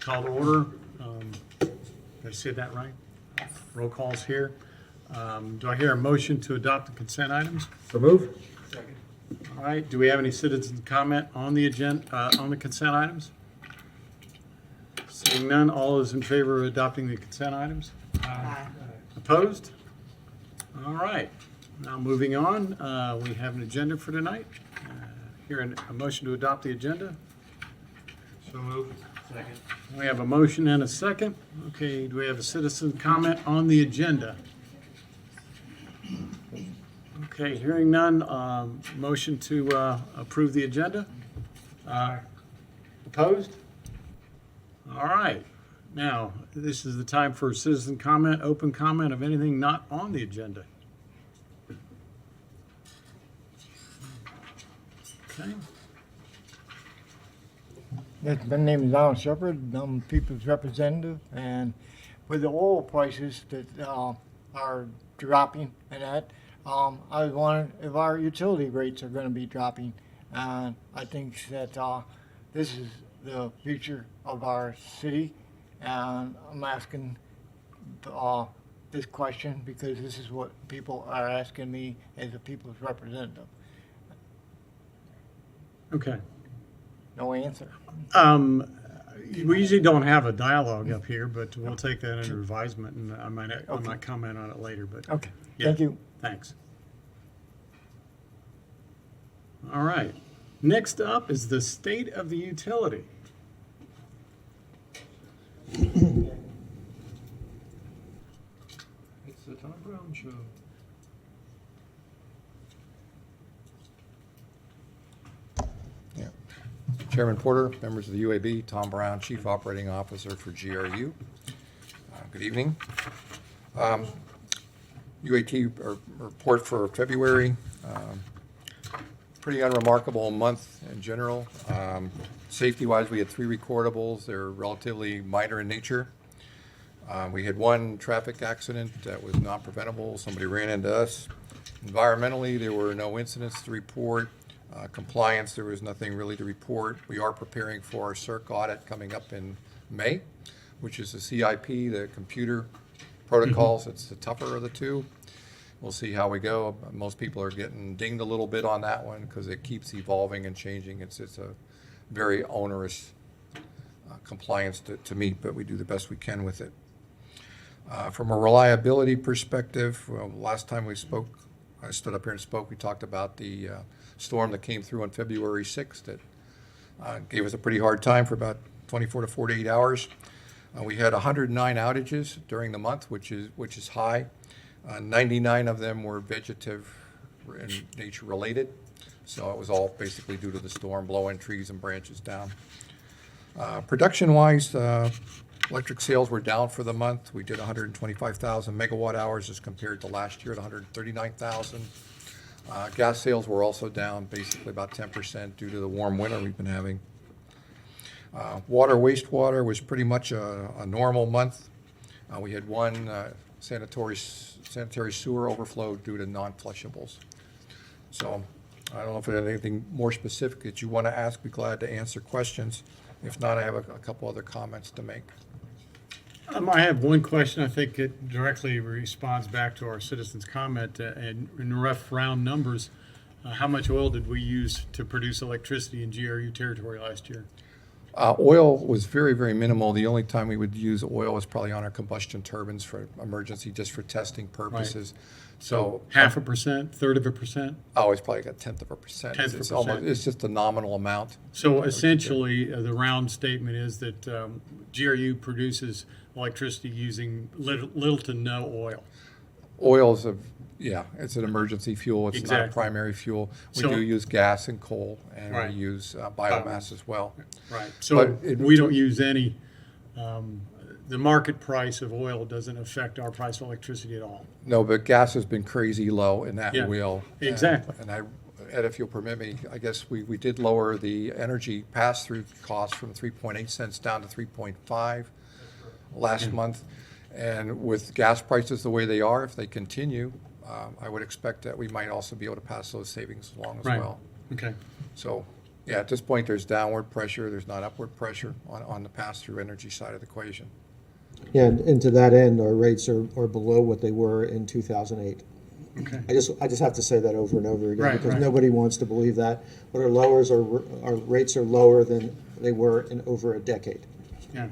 Call to order. Did I say that right? Yes. Roll call's here. Do I hear a motion to adopt the consent items? So move. All right, do we have any citizens comment on the agenda, on the consent items? Seeing none, all is in favor of adopting the consent items? Aye. Opposed? All right, now moving on, we have an agenda for tonight. Here, a motion to adopt the agenda. So move. Second. We have a motion and a second. Okay, do we have a citizen comment on the agenda? Okay, hearing none, motion to approve the agenda? Opposed? All right, now, this is the time for citizen comment, open comment of anything not on the agenda. Okay, Yes, my name is Alan Shepard. I'm People's Representative, and with the oil prices that are dropping and that, I was wondering if our utility rates are going to be dropping. And I think that this is the future of our city, and I'm asking this question because this is what people are asking me as a People's Representative. okay. No answer. We usually don't have a dialogue up here, but we'll take that under advisement, and I might comment on it later, but. Okay, Yeah. thank you. Thanks. All right. Next up is the state of the utility. It's the Tom Brown Show. Chairman Porter, members of the UAB, Tom Brown, Chief Operating Officer for GRU. Good evening. UAT report for February. Pretty unremarkable month in general. Safety-wise, we had 3 recordables. They're relatively minor in nature. We had 1 traffic accident that was not preventable. Somebody ran into us. Environmentally, there were no incidents to report. Compliance, there was nothing really to report. We are preparing for our CERC audit coming up in May, which is the CIP, the computer protocols. It's the tougher of the 2. We'll see how we go. Most people are getting dinged a little bit on that one because it keeps evolving and changing. It's a very onerous compliance to meet, but we do the best we can with it. From a reliability perspective, last time we spoke, I stood up here and spoke, we talked about the storm that came through on February 6th that gave us a pretty hard time for about 24 to 48 hours. We had 109 outages during the month, which is high. 99 of them were vegetative and nature related, so it was all basically due to the storm blowing trees and branches down. Production-wise, electric sales were down for the month. We did 125,000 megawatt hours as compared to last year at 139,000. Gas sales were also down basically about 10% due to the warm winter we've been having. Water, wastewater was pretty much a normal month. We had 1 sanitary sewer overflow due to non-flushables. So I don't know if there's anything more specific that you want to ask. Be glad to answer questions. If not, I have a couple other comments to make. I have one question. I think it directly responds back to our citizens' comment. And in rough round numbers, how much oil did we use to produce electricity in GRU territory last year? Oil was very, very minimal. The only time we would use oil was probably on our combustion turbines for emergency, just for testing purposes. So 0.5%, 1/3%? Oh, it's probably got 1/10 of a percent. Tenth of a It's almost, percent. it's just a nominal amount. So essentially, the round statement is that GRU produces electricity using little to no oil. Oil's it's an emergency fuel. It's not a Exactly. primary fuel. We So- do use gas and coal, and Right. we use biomass as well. Right. So But we don't use any, the market price of oil doesn't affect our price of electricity at all. No, but gas has been crazy low, and that Yeah, will. exactly. And Ed, if you'll permit me, I guess we did lower the energy pass-through cost from 3.8 cents down to 3.5 last month. And with gas prices the way they are, if they continue, I would expect that we might also be able to pass those savings along as Right. well. Okay. So Yeah, at this point, there's downward pressure, there's not upward pressure on the pass-through energy side of the equation. Yeah, and to that end, our rates are below what they were in 2008. Okay. I just have to say that over and over again, Right, because right. nobody wants to believe that. But our rates are lower than they were in over a decade. Yeah.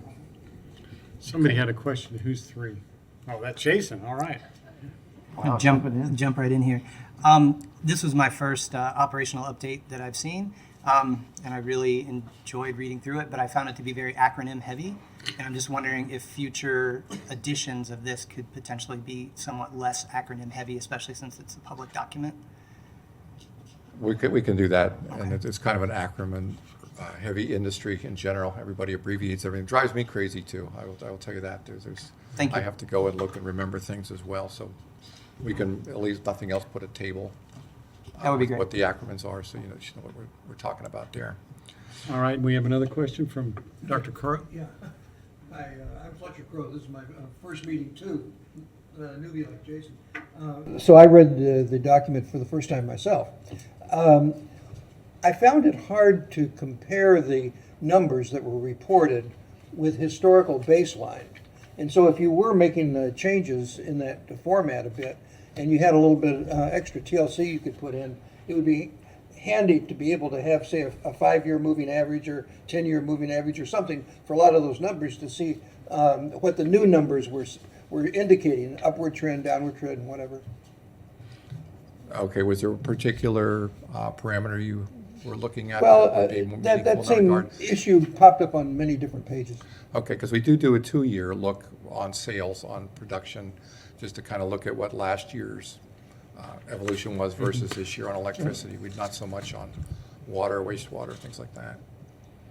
Somebody had a question. Who's three? Oh, that's Jason. All right. I'll jump right in here. This was my first operational update that I've seen, and I really enjoyed reading through it, but I found it to be very acronym heavy, and I'm just wondering if future editions of this could potentially be somewhat less acronym heavy, especially since it's a public document. We can do that, and Okay. it's kind of an acronym, heavy industry in general. Everybody abbreviates everything. Drives me crazy too. I will tell you that. Thank you. I have to go and look and remember things as well, so we can, at least nothing else, put a table. That would be with great. What the acronyms are, so you know what we're talking about there. All right. We have another question from Dr. Crow. Yeah. Hi, I'm Fletcher Crowe. This is my first meeting too, newbie like Jason. So I read the document for the first time myself. I found it hard to compare the numbers that were reported with historical baseline. And so if you were making changes in that format a bit, and you had a little bit extra TLC you could put in, it would be handy to be able to have, say, a 5-year moving average or 10-year moving average or something for a lot of those numbers to see what the new numbers were indicating, upward trend, downward trend, whatever. Okay, was there a particular parameter you were looking at? Well, would be meaningful in that same regard? issue popped up on many different pages. Okay, because we do a 2-year look on sales, on production, just to kind of look at what last year's evolution was versus this year on electricity. We'd not so much on water, wastewater, things like that.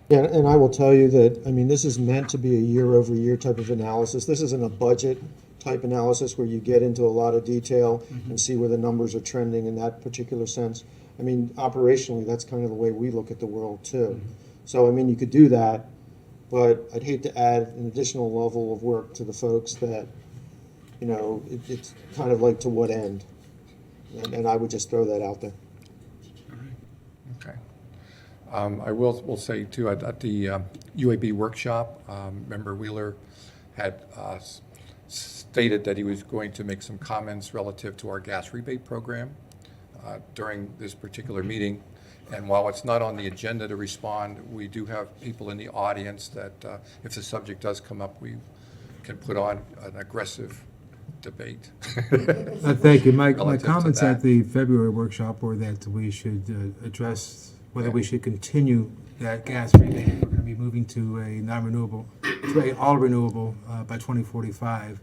Yeah, and I will tell you that, I mean, this is meant to be a year-over-year type of analysis. This isn't a budget type analysis where you get into a lot of detail and see where the numbers are trending in that particular sense. I mean, operationally, that's kind of the way we look at the world too. So, I mean, you could do that, but I'd hate to add an additional level of work to the folks that, you know, it's kind of like to what end? And I would just throw that out there. Okay. I will say too, at the UAB workshop, Member Wheeler had stated that he was going to make some comments relative to our gas rebate program during this particular meeting. And while it's not on the agenda to respond, we do have people in the audience that if the subject does come up, we can put on an aggressive debate. Thank you. My Relative to comments that. at the February workshop were that we should address whether we should continue that gas rebate. We're going to be moving to a non-renewable, to a all-renewable by 2045.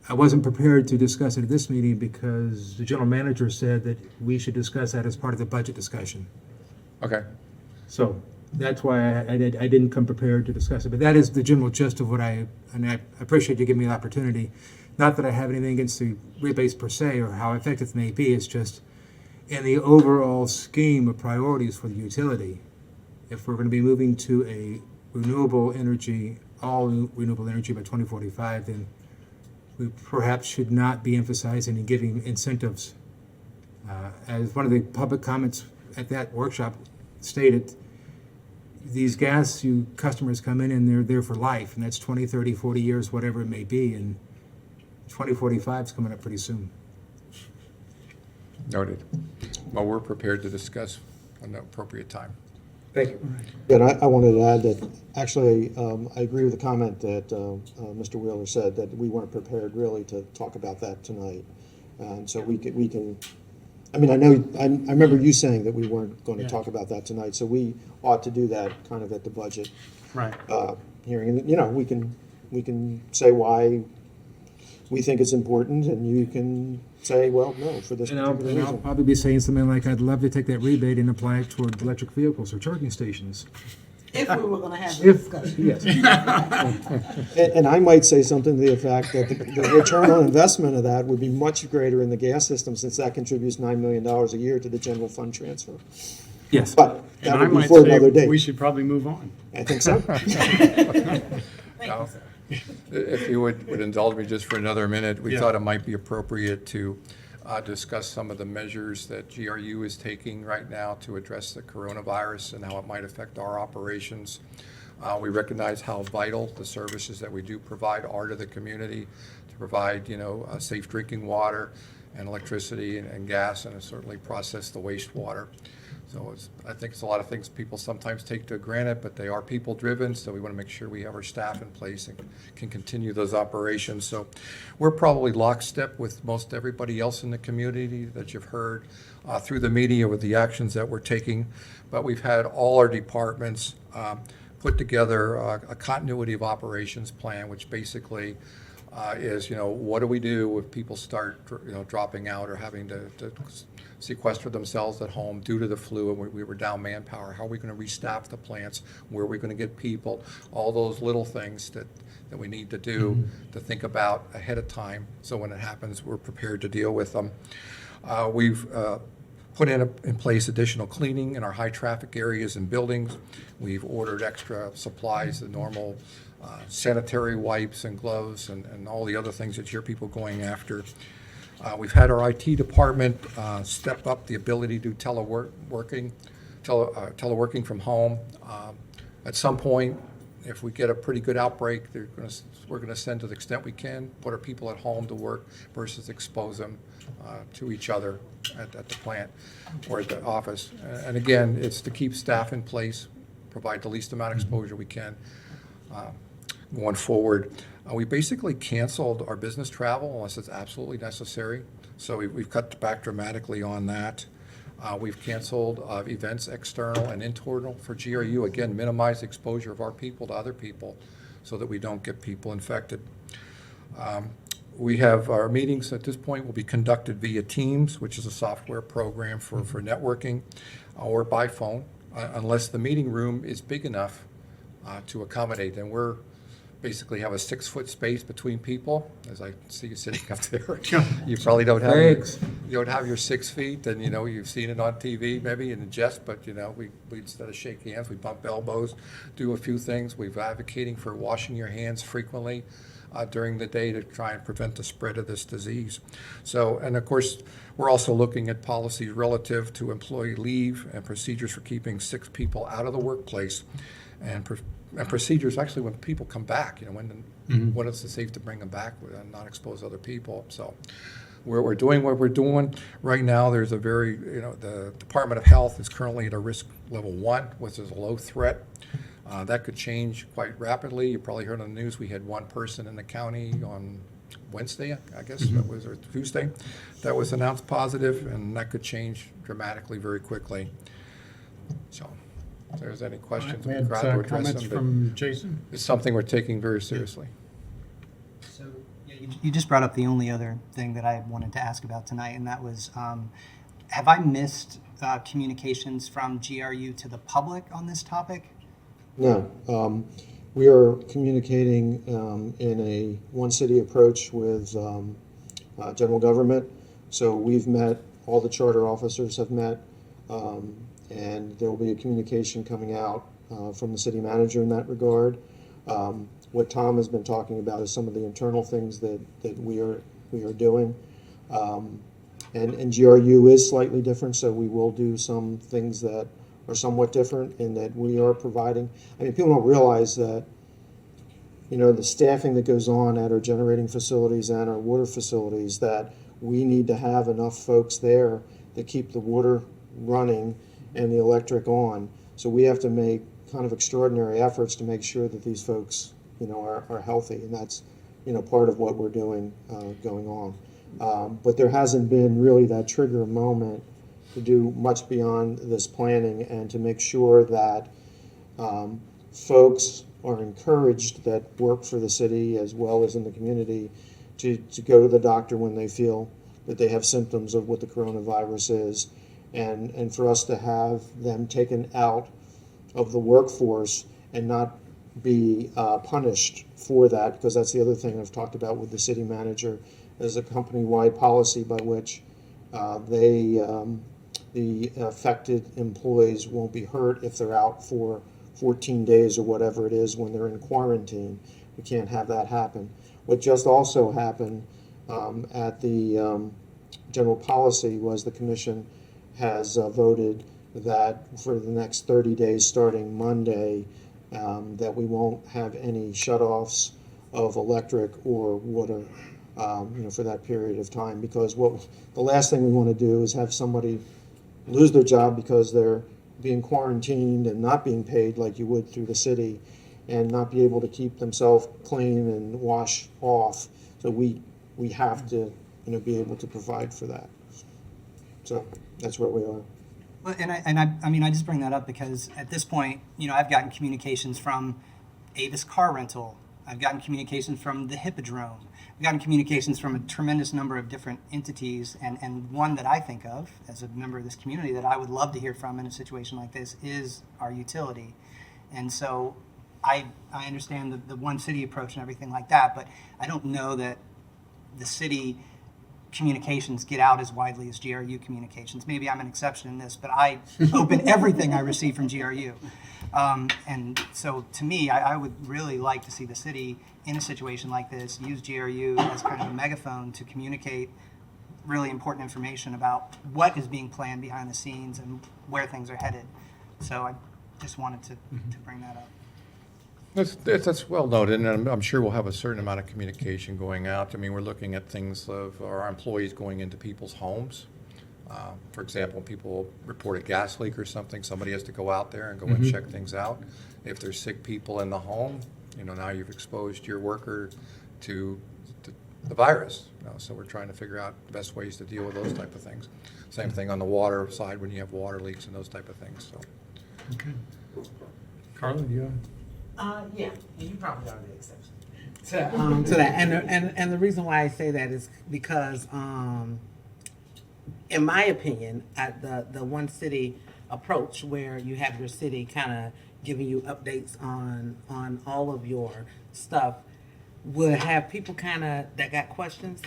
I wasn't prepared to discuss it at this meeting because the general manager said that we should discuss that as part of the budget discussion. Okay. So that's why I didn't come prepared to discuss it. But that is the general gist of what and I appreciate you giving me the opportunity. Not that I have anything against the rebates per se or how effective it may be. It's just in the overall scheme of priorities for the utility, if we're going to be moving to a renewable energy, all renewable energy by 2045, then we perhaps should not be emphasizing and giving incentives. As one of the public comments at that workshop stated, these gas customers come in and they're there for life, and that's 20, 30, 40 years, whatever it may be, and 2045 is coming up pretty soon. Noted. Well, we're prepared to discuss on the appropriate time. Thank you. And I wanted to add that, actually, I agree with the comment that Mr. Wheeler said, that we weren't prepared really to talk about that tonight. And so we can, I mean, I remember you saying that we weren't going to Yeah. talk about that tonight, so we ought to do that kind of at the budget Right. hearing. And, you know, we can say why we think it's important, and you can say, well, no, for this And I'll particular reason. probably be saying something like, I'd love to take that rebate and apply it toward electric vehicles or charging stations. If we were gonna have a If, discussion. yes. And I might say something to the effect that the return on investment of that would be much greater in the gas system, since that contributes $9 million a year to the general fund transfer. Yes. But And that I would be might for another say day. we should probably move on. I think so. Now, if you would indulge me just for another minute, we Yeah. thought it might be appropriate to discuss some of the measures that GRU is taking right now to address the coronavirus and how it might affect our operations. We recognize how vital the services that we do provide are to the community, to provide, safe drinking water and electricity and gas, and certainly process the wastewater. So I think it's a lot of things people sometimes take for granted, but they are people-driven, so we want to make sure we have our staff in place and can continue those operations. So we're probably lockstep with most everybody else in the community that you've heard through the media with the actions that we're taking. But we've had all our departments put together a continuity of operations plan, which basically is, what do we do if people start, dropping out or having to sequester themselves at home due to the flu and we were down manpower? How are we going to restaff the plants? Where are we going to get people? All those little things that we need to do to think about ahead of time, so when it happens, we're prepared to deal with them. We've put in place additional cleaning in our high traffic areas and buildings. We've ordered extra supplies, the normal sanitary wipes and gloves and all the other things that you hear people going after. We've had our IT department step up the ability to do teleworking from home. At some point, if we get a pretty good outbreak, we're going to send, to the extent we can, put our people at home to work versus expose them to each other at the plant or at the office. And again, it's to keep staff in place, provide the least amount of exposure we can going forward. We basically canceled our business travel unless it's absolutely necessary. So we've cut back dramatically on that. We've canceled events external and internal for GRU. Again, minimize the exposure of our people to other people so that we don't get people infected. We have our meetings at this point will be conducted via Teams, which is a software program for networking, or by phone, unless the meeting room is big enough to accommodate. And we're basically have a 6-foot space between people, as I see you sitting up there. You probably don't have your 6 feet, and you've seen it on TV maybe in jest, but we instead of shake hands, we bump elbows, do a few things. We've advocating for washing your hands frequently during the day to try and prevent the spread of this disease. So, and of course, we're also looking at policies relative to employee leave and procedures for keeping sick people out of the workplace, and procedures actually when people come back, when it's safe to bring them back and not expose other people. So we're doing what we're doing. Right now, there's a very, the Department of Health is currently at a risk level 1, which is a low threat. That could change quite rapidly. You probably heard on the news we had one person in the county on Wednesday, I guess, that was, or Tuesday, that was announced positive, and that could change dramatically very quickly. So if there's any questions, We we're had glad to address comments them. from Jason. But it's something we're taking very seriously. So you just brought up the only other thing that I wanted to ask about tonight, and that was, have I missed communications from GRU to the public on this topic? No, we are communicating in a one-city approach with general government. So we've met, all the charter officers have met, and there will be a communication coming out from the city manager in that regard. What Tom has been talking about is some of the internal things that we are doing. And GRU is slightly different, so we will do some things that are somewhat different in that we are providing. I mean, people don't realize that, the staffing that goes on at our generating facilities and our water facilities, that we need to have enough folks there to keep the water running and the electric on. So we have to make kind of extraordinary efforts to make sure that these folks, are healthy, and that's, part of what we're doing going on. But there hasn't been really that trigger moment to do much beyond this planning and to make sure that folks are encouraged that work for the city as well as in the community to go to the doctor when they feel that they have symptoms of what the coronavirus is, and for us to have them taken out of the workforce and not be punished for that, because that's the other thing I've talked about with the city manager, is a company-wide policy by which the affected employees won't be hurt if they're out for 14 days or whatever it is when they're in quarantine. We can't have that happen. What just also happened at the general policy was the commission has voted that for the next 30 days, starting Monday, that we won't have any shutoffs of electric or water, for that period of time. Because the last thing we want to do is have somebody lose their job because they're being quarantined and not being paid like you would through the city, and not be able to keep themselves clean and wash off. So we have to, be able to provide for that. So that's where we are. Well, I just bring that up because at this point, I've gotten communications from Avis Car Rental. I've gotten communications from the Hippodrome. I've gotten communications from a tremendous number of different entities, and one that I think of as a member of this community that I would love to hear from in a situation like this is our utility. And so I understand the one city approach and everything like that, but I don't know that the city communications get out as widely as GRU communications. Maybe I'm an exception in this, but I open everything I receive from GRU. And so to me, I would really like to see the city in a situation like this use GRU as kind of a megaphone to communicate really important information about what is being planned behind the scenes and where things are headed. So I just wanted to bring that up. That's well noted, and I'm sure we'll have a certain amount of communication going out. I mean, we're looking at things of our employees going into people's homes. For example, people report a gas leak or something, somebody has to go out there and go and check things out. If there's sick people in the home, now you've exposed your worker to the virus. So we're trying to figure out the best ways to deal with those type of things. Same thing on the water side when you have water leaks and those type of things. So. Okay. Carla, do you have? Yeah, and you probably are the exception to that. And the reason why I say that is because, in my opinion, at the one city approach where you have your city kind of giving you updates on all of your stuff, would have people that got questions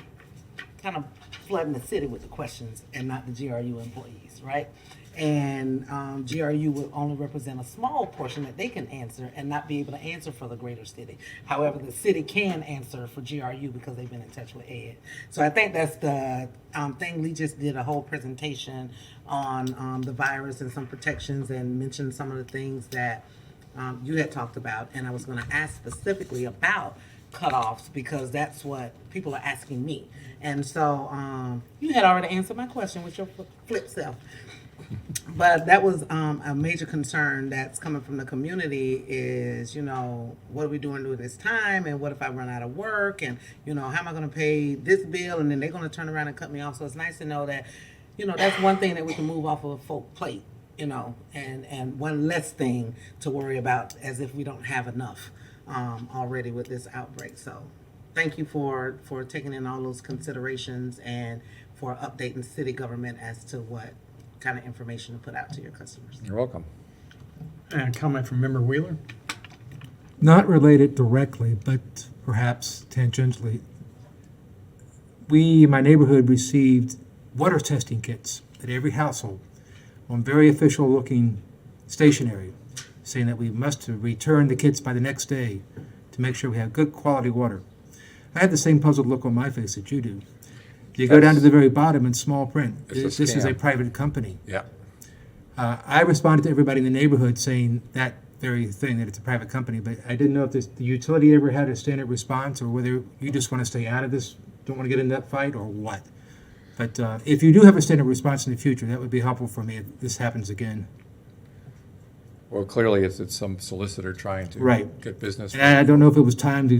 kind of flooding the city with the questions and not the GRU employees, right? And GRU will only represent a small portion that they can answer and not be able to answer for the greater city. However, the city can answer for GRU because they've been in touch with Ed. So I think that's the thing. Lee just did a whole presentation on the virus and some protections and mentioned some of the things that you had talked about. And I was going to ask specifically about cutoffs because that's what people are asking me. And so you had already answered my question with your flip self. But that was a major concern that's coming from the community is, what are we doing during this time? And what if I run out of work? And, how am I going to pay this bill? And then they're going to turn around and cut me off. So it's nice to know that, that's one thing that we can move off of a folk plate, and one less thing to worry about as if we don't have enough already with this outbreak. So thank you for taking in all those considerations and for updating city government as to what kind of information to put out to your customers. You're welcome. And a comment from Member Wheeler. Not related directly, but perhaps tangentially. We, in my neighborhood, received water testing kits at every household on very official looking stationery, saying that we must return the kits by the next day to make sure we have good quality water. I had the same puzzled look on my face that you do. You go down to the very bottom in small print. This is a private company. Yeah. I responded to everybody in the neighborhood saying that very thing, that it's a private company, but I didn't know if the utility ever had a standard response or whether you just want to stay out of this, don't want to get in that fight, or what. But if you do have a standard response in the future, that would be helpful for me if this happens again. Well, clearly it's some solicitor trying to Right. get business. And I don't know if it was time to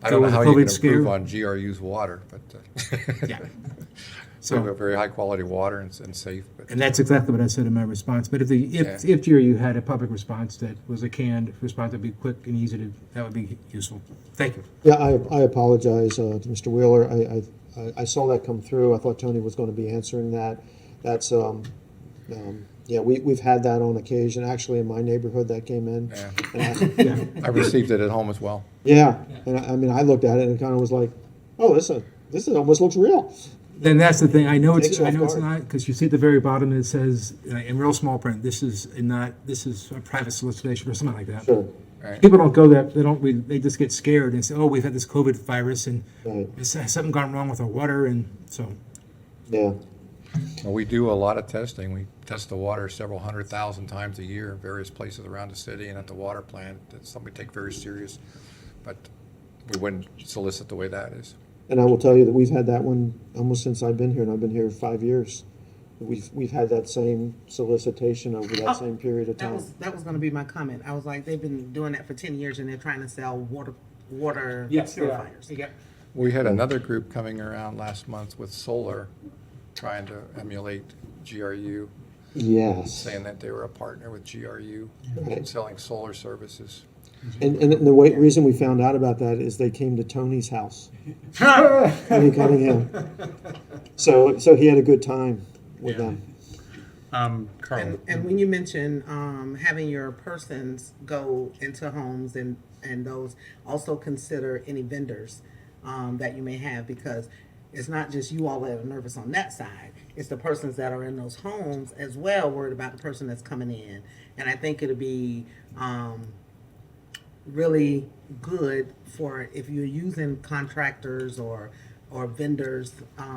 I go don't know with the how you can COVID scare. improve on GRU's water, but Yeah. so we So, have very high quality water and safe. But and that's exactly what I said in my response. But if GRU had a public response that was a canned response, that'd be quick and easy that would be useful. Thank you. Yeah, I apologize to Mr. Wheeler. I saw that come through. I thought Tony was going to be answering that. That's yeah, we've had that on occasion. Actually, in my neighborhood, that came in. Yeah. And I received it at home as well. yeah, and I looked at it and kind of was like, oh, this almost looks real. Then that's the thing. I know Takes you off it's guard. not, because you see at the very bottom it says in real small print, this is a private solicitation or something like that. Sure. Right. People don't go there. They just get scared and say, oh, we've had this COVID virus and Right. has something gone wrong with our water, and so Yeah. Well, we do a lot of testing. We test the water several 100,000 times a year in various places around the city and at the water plant. It's something we take very serious, but we wouldn't solicit the way that is. And I will tell you that we've had that one almost since I've been here, and I've been here 5 years. We've had that same solicitation over that same period of time. That was gonna be my comment. I was like, they've been doing that for 10 years and they're trying to sell water Yes, they are. purifiers. Yeah. We had another group coming around last month with solar, trying to emulate GRU, Yes. saying that they were a partner with GRU, Right. selling solar services. And the reason we found out about that is they came to Tony's house. Tony Cunningham. So he had a good time with Yeah. them. Carl. And when you mention having your persons go into homes and those, also consider any vendors that you may have, because it's not just you all that are nervous on that side. It's the persons that are in those homes as well, worried about the person that's coming in. And I think it'll be really good for if you're using contractors or vendors,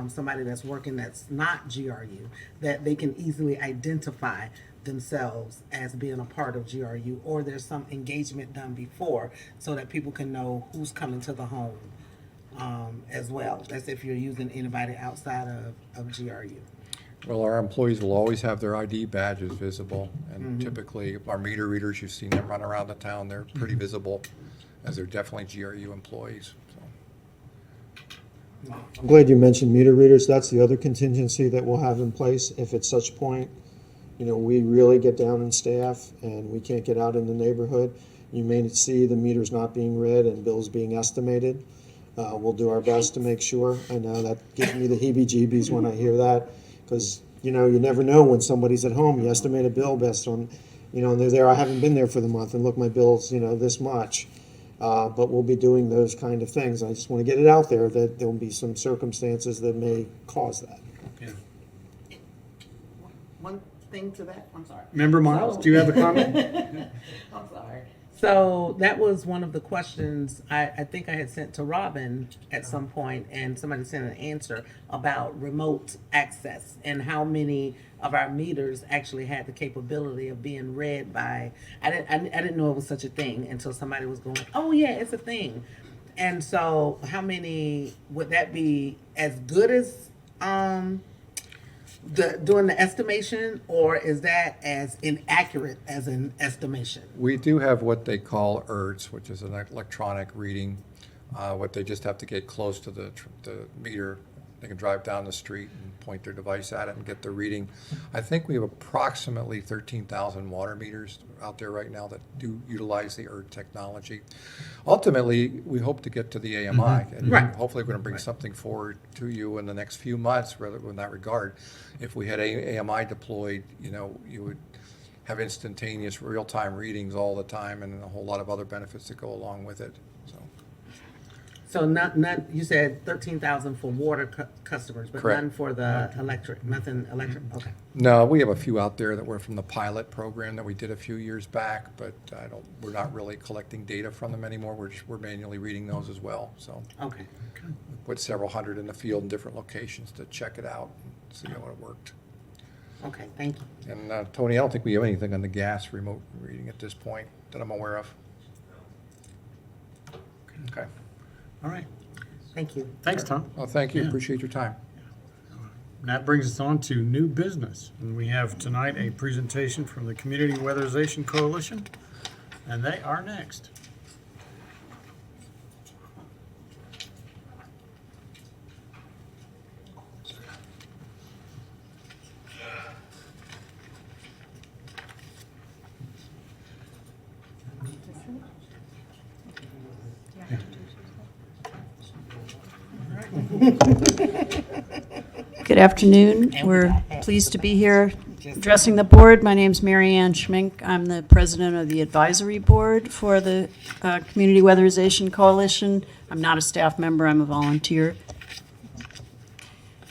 somebody that's working that's not GRU, that they can easily identify themselves as being a part of GRU, or there's some engagement done before so that people can know who's coming to the home as well. That's if you're using anybody outside of GRU. Well, our employees will always have their ID badges visible, and typically our meter readers, you've seen them run around the town, they're pretty visible, as they're definitely GRU employees. So. I'm glad you mentioned meter readers. That's the other contingency that we'll have in place if at such point, we really get down in staff and we can't get out in the neighborhood. You may see the meters not being read and bills being estimated. We'll do our best to make sure. I know that gives me the heebie-jeebies when I hear that, because, you never know when somebody's at home. You estimate a bill based on, and they're there, I haven't been there for the month, and look, my bill's, this much. But we'll be doing those kind of things. I just want to get it out there that there will be some circumstances that may cause that. Yeah. One thing to that, I'm sorry. Member Miles, do you have a comment? I'm sorry. So that was one of the questions I think I had sent to Robin at some point, and somebody sent an answer about remote access and how many of our meters actually had the capability of being read by. I didn't know it was such a thing until somebody was going, "Oh yeah, it's a thing." And so, how many would that be? As good as doing the estimation, or is that as inaccurate as an estimation? We do have what they call ERTs, which is an electronic reading. What they just have to get close to the meter. They can drive down the street and point their device at it and get the reading. I think we have approximately 13,000 water meters out there right now that do utilize the ERT technology. Ultimately, we hope to get to the AMI, and Right. hopefully we're going to bring something forward to you in the next few months in that regard. If we had AMI deployed, you would have instantaneous real-time readings all the time and a whole lot of other benefits that go along with it. So not you said 13,000 for water customers, but Correct. none for the electric, nothing electric. Okay. No, we have a few out there that were from the pilot program that we did a few years back, but we're not really collecting data from them anymore. We're manually reading those as well. So Okay. we put several hundred in the field in different locations to check it out and see how it worked. Okay. Thank you. And Tony, I don't think we have anything on the gas remote reading at this point that I'm aware of. Okay. All right. Thank you. Thanks, Tom. Well, thank you. Yeah. Appreciate your time. And that brings us on to new business. And we have tonight a presentation from the Community Weatherization Coalition, and they are next. Good afternoon. We're pleased to be here addressing the board. My name's Mary Ann Schmink. I'm the president of the advisory board for the Community Weatherization Coalition. I'm not a staff member, I'm a volunteer.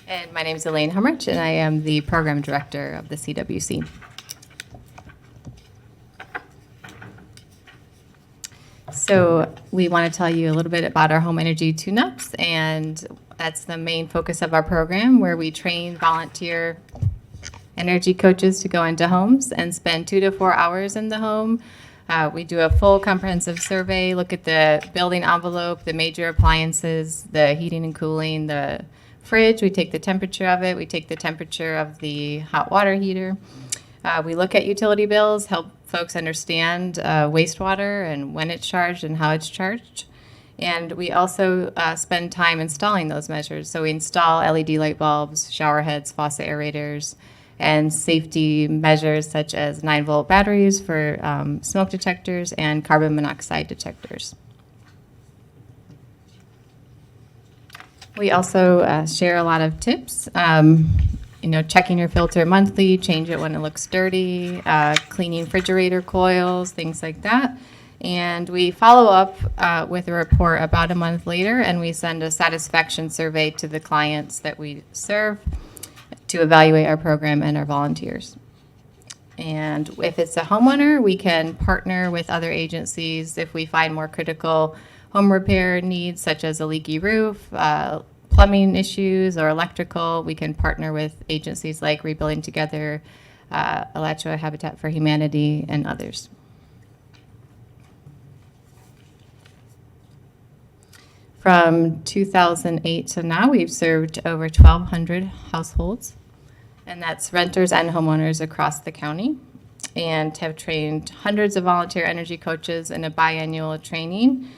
And my name is Elaine Humrich, and I am the program director of the CWC. So we want to tell you a little bit about our home energy tune-ups, and That's the main focus of our program, where we train volunteer energy coaches to go into homes and spend 2 to 4 hours in the home. We do a full comprehensive survey, look at the building envelope, the major appliances, the heating and cooling, the fridge. We take the temperature of it. We take the temperature of the hot water heater. We look at utility bills, help folks understand wastewater and when it's charged and how it's charged. And we also spend time installing those measures. So we install LED light bulbs, shower heads, faucet aerators, and safety measures such as 9-volt batteries for smoke detectors and carbon monoxide detectors. We also share a lot of tips. Checking your filter monthly, change it when it looks dirty, cleaning refrigerator coils, things like that. And we follow up with a report about a month later, and we send a satisfaction survey to the clients that we serve to evaluate our program and our volunteers. And if it's a homeowner, we can partner with other agencies if we find more critical home repair needs, such as a leaky roof, plumbing issues, or electrical. We can partner with agencies like Rebuilding Together, Alachua Habitat for Humanity, and others. From 2008 to now, we've served over 1,200 households, and that's renters and homeowners across the county, and have trained hundreds of volunteer energy coaches in a biannual training,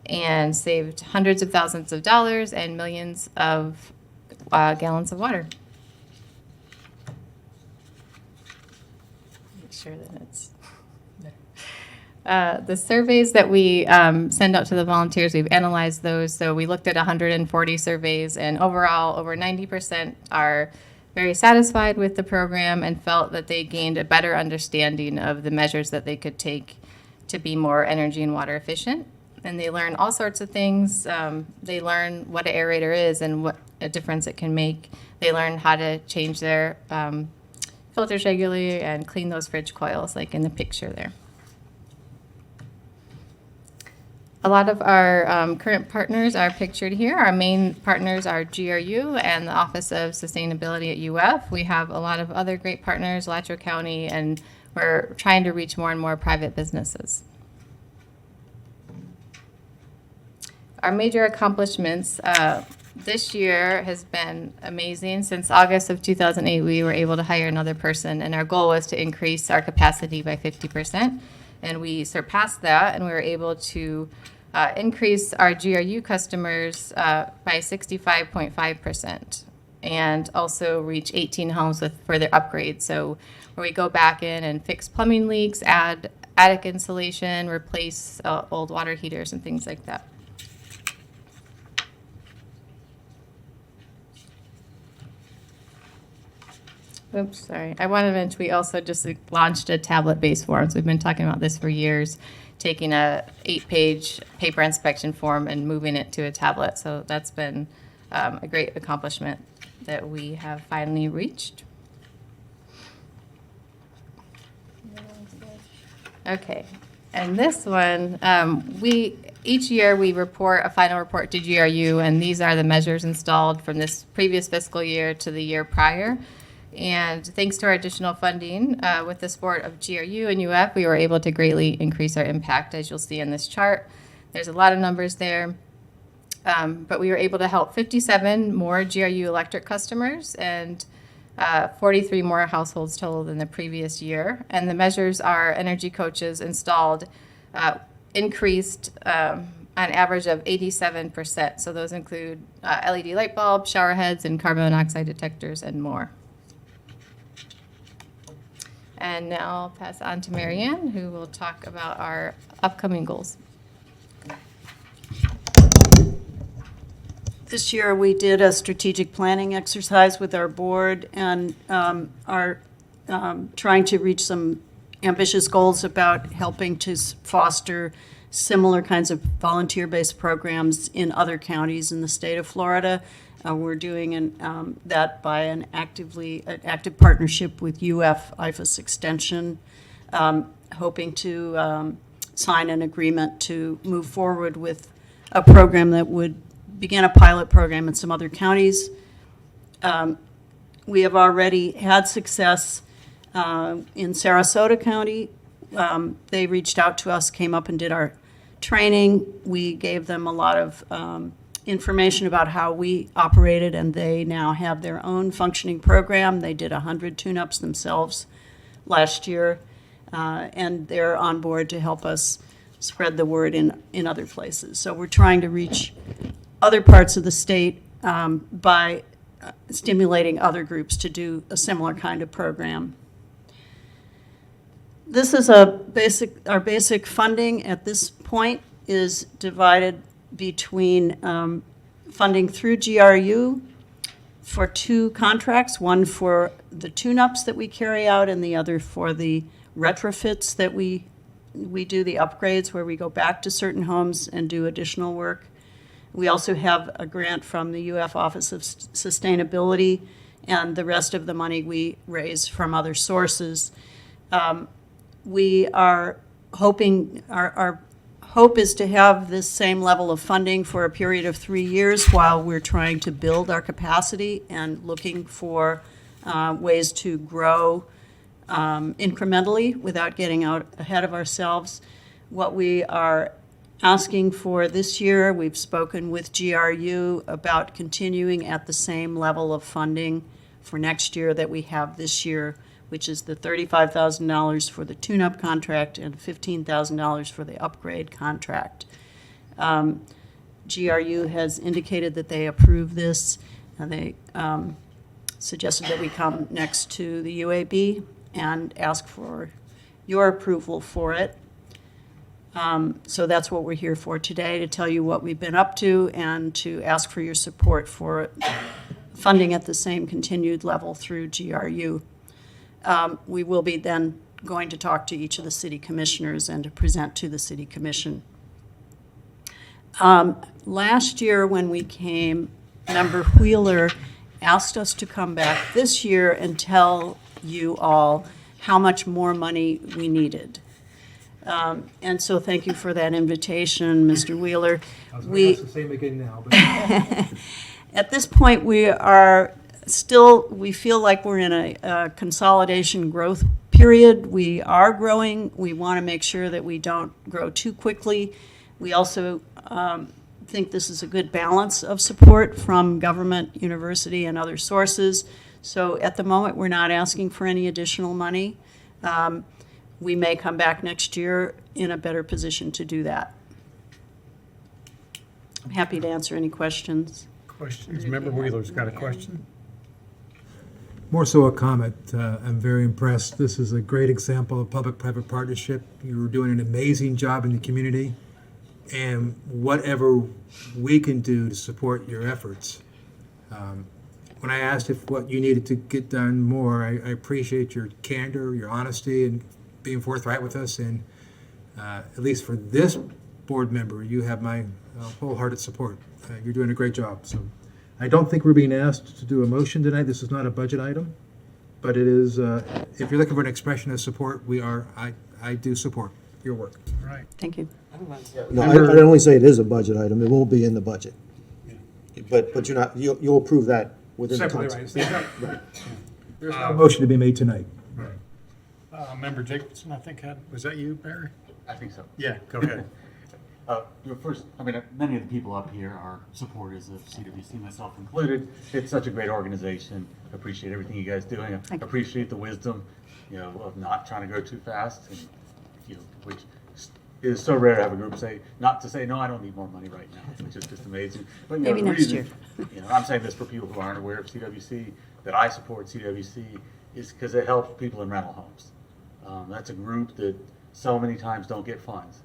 and saved hundreds of thousands of dollars and millions of gallons of water. Make sure that it's the surveys that we send out to the volunteers, we've analyzed those. So we looked at 140 surveys, and overall, over 90% are very satisfied with the program and felt that they gained a better understanding of the measures that they could take to be more energy and water efficient. And they learn all sorts of things. They learn what an aerator is and what a difference it can make. They learn how to change their filters regularly and clean those fridge coils, like in the picture there. A lot of our current partners are pictured here. Our main partners are GRU and the Office of Sustainability at UF. We have a lot of other great partners, Alachua County, and we're trying to reach more and more private businesses. Our major accomplishments this year has been amazing. Since August of 2008, we were able to hire another person, and our goal was to increase our capacity by 50%. And we surpassed that, and we were able to increase our GRU customers by 65.5%, and also reach 18 homes with further upgrades. So where we go back in and fix plumbing leaks, add attic insulation, replace old water heaters, and things like that. Oops, sorry. I wanted to mention we also just launched a tablet-based form. So we've been talking about this for years, taking a 8-page paper inspection form and moving it to a tablet. So that's been a great accomplishment that we have finally reached. Okay, and this one, each year we report a final report to GRU, and these are the measures installed from this previous fiscal year to the year prior. And thanks to our additional funding with the support of GRU and UF, we were able to greatly increase our impact, as you'll see in this chart. There's a lot of numbers there, but we were able to help 57 more GRU electric customers and 43 more households total than the previous year. And the measures our energy coaches installed increased on average of 87%. So those include LED light bulbs, shower heads, and carbon monoxide detectors, and more. And now I'll pass on to Marianne, who will talk about our upcoming goals. This year, we did a strategic planning exercise with our board and are trying to reach some ambitious goals about helping to foster similar kinds of volunteer-based programs in other counties in the state of Florida. We're doing that by an active partnership with UF IFAS Extension, hoping to sign an agreement to move forward with a program that would began a pilot program in some other counties. We have already had success in Sarasota County. They reached out to us, came up and did our training. We gave them a lot of information about how we operated, and they now have their own functioning program. They did 100 tune-ups themselves last year, and they're on board to help us spread the word in other places. So we're trying to reach other parts of the state by stimulating other groups to do a similar kind of program. This is our basic funding at this point is divided between funding through GRU for 2 contracts, one for the tune-ups that we carry out and the other for the retrofits that we do, the upgrades where we go back to certain homes and do additional work. We also have a grant from the UF Office of Sustainability, and the rest of the money we raise from other sources. We are hoping, our hope is to have this same level of funding for a period of 3 years while we're trying to build our capacity and looking for ways to grow incrementally without getting out ahead of ourselves. What we are asking for this year, we've spoken with GRU about continuing at the same level of funding for next year that we have this year, which is the $35,000 for the tune-up contract and $15,000 for the upgrade contract. GRU has indicated that they approve this, and they suggested that we come next to the UAB and ask for your approval for it. So that's what we're here for today, to tell you what we've been up to and to ask for your support for funding at the same continued level through GRU. We will be then going to talk to each of the city commissioners and to present to the city commission. Last year when we came, Member Wheeler asked us to come back this year and tell you all how much more money we needed. And so thank you for that invitation, Mr. Wheeler. That's the same again now, but At this point, we feel like we're in a consolidation growth period. We are growing. We want to make sure that we don't grow too quickly. We also think this is a good balance of support from government, university, and other sources. So at the moment, we're not asking for any additional money. We may come back next year in a better position to do that. I'm happy to answer any questions. Questions? Member Wheeler's got a question. more so a comment. I'm very impressed. This is a great example of public-private partnership. You're doing an amazing job in the community, and whatever we can do to support your efforts. When I asked if what you needed to get done more, I appreciate your candor, your honesty, and being forthright with us. And at least for this board member, you have my wholehearted support. You're doing a great job. So I don't think we're being asked to do a motion tonight. This is not a budget item, but it is. If you're looking for an expression of support, I do support your work. All right. Thank you. No, I'd only say it is a budget item. It won't be in the budget. But you're not, you'll approve that within the Separately, context. right. There's no motion to be made tonight. Member Jacobson, I think was that you, Barry? I think so. Yeah, go ahead. First, I mean, many of the people up here are supporters of CWC, myself included. It's such a great organization. Appreciate everything you guys doing. Thank you. Appreciate the wisdom, of not trying to go too fast, and which is so rare to have a group not to say no, I don't need more money right now, which is just amazing. But Maybe the next reason, year. I'm saying this for people who aren't aware of CWC, that I support CWC is because it helps people in rental homes. That's a group that so many times don't get funds.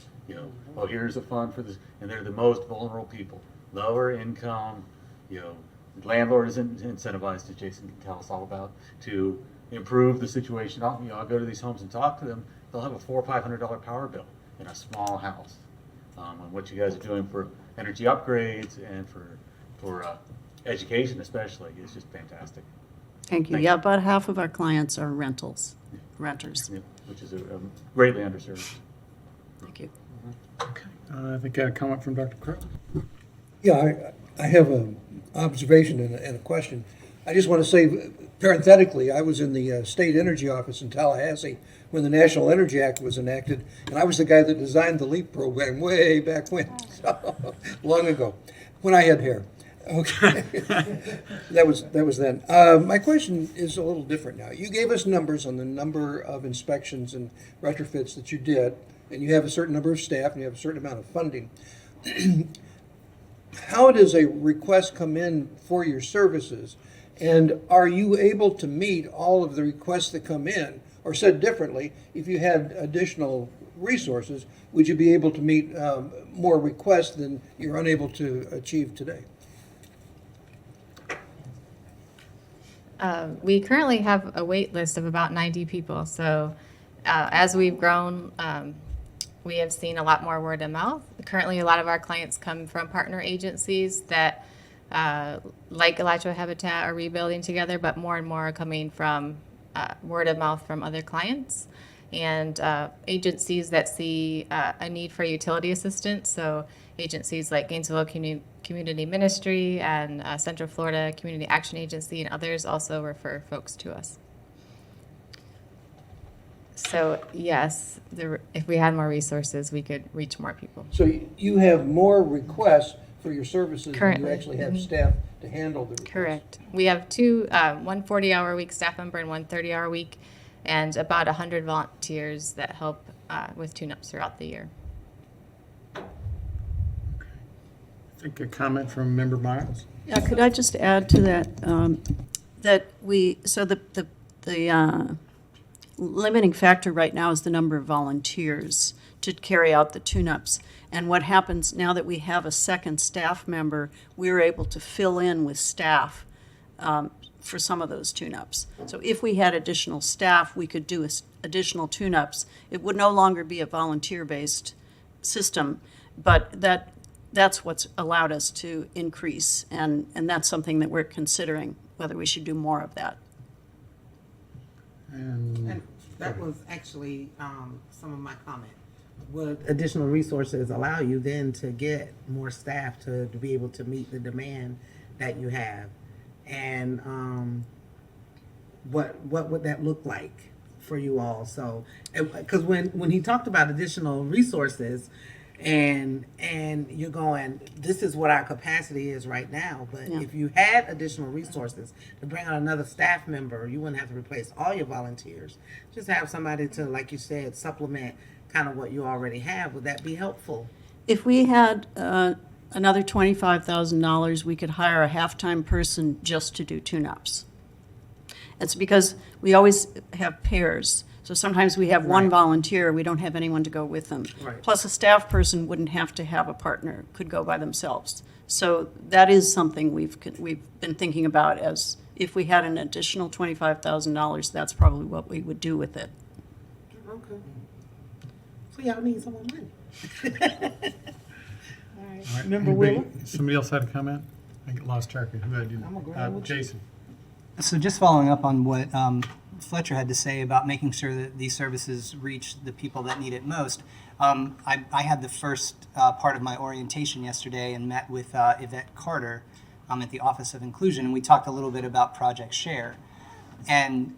Well, here's a fund for this, and they're the most vulnerable people, lower income. The landlord is incentivized, as Jason can tell us all about, to improve the situation. I'll go to these homes and talk to them. They'll have a $400 or $500 power bill in a small house. And what you guys are doing for energy upgrades and for education especially is just fantastic. Thank you. Thank Yeah, you. about half of our clients are renters. Which is greatly underserved. Thank you. Okay. I think I got a comment from Dr. Crow. Yeah, I have an observation and a question. I just want to say parenthetically, I was in the state energy office in Tallahassee when the National Energy Act was enacted, and I was the guy that designed the LEAP program way back when, so long ago, when I had hair. Okay, that was then. My question is a little different now. You gave us numbers on the number of inspections and retrofits that you did, and you have a certain number of staff, and you have a certain amount of funding. How does a request come in for your services? And are you able to meet all of the requests that come in? Or said differently, if you had additional resources, would you be able to meet more requests than you're unable to achieve today? We currently have a wait list of about 90 people. So as we've grown, we have seen a lot more word of mouth. Currently, a lot of our clients come from partner agencies that, like Elytra Habitat, are rebuilding together, but more and more are coming from word of mouth from other clients and agencies that see a need for utility assistance. So agencies like Gainesville Community Ministry and Central Florida Community Action Agency and others also refer folks to us. So yes, if we had more resources, we could reach more people. So you have more requests for your services than you Currently. actually have staff to handle the requests? Correct. We have two, one 40-hour week staff member and one 30-hour week, and about 100 volunteers that help with tune-ups throughout the year. I think a comment from Member Miles. Yeah, could I just add to that, the limiting factor right now is the number of volunteers to carry out the tune-ups. And what happens now that we have a second staff member, we're able to fill in with staff for some of those tune-ups. So if we had additional staff, we could do additional tune-ups. It would no longer be a volunteer-based system, but that's what's allowed us to increase, and that's something that we're considering, whether we should do more of that. And That was actually some of my comment. Would additional resources allow you then to get more staff to be able to meet the demand that you have? And what would that look like for you all? So, because when he talked about additional resources, and you're going, this is what our capacity is right now. But Yeah. if you had additional resources to bring on another staff member, you wouldn't have to replace all your volunteers. Just have somebody to, like you said, supplement kind of what you already have. Would that be helpful? If we had another $25,000, we could hire a half-time person just to do tune-ups. It's because we always have pairs. So sometimes we have one Right. volunteer, we don't have anyone to go with them. Right. Plus, a staff person wouldn't have to have a partner, could go by themselves. So that is something we've been thinking about, as if we had an additional $25,000, that's probably what we would do with it. Okay. So y'all need some more money. all right, Member anybody- Wheeler? Somebody else had a comment? I get lost track of who had I'm gonna go ahead with you. Jason. So just following up on what Fletcher had to say about making sure that these services reach the people that need it most, I had the first part of my orientation yesterday and met with Yvette Carter at the Office of Inclusion, and we talked a little bit about Project Share. And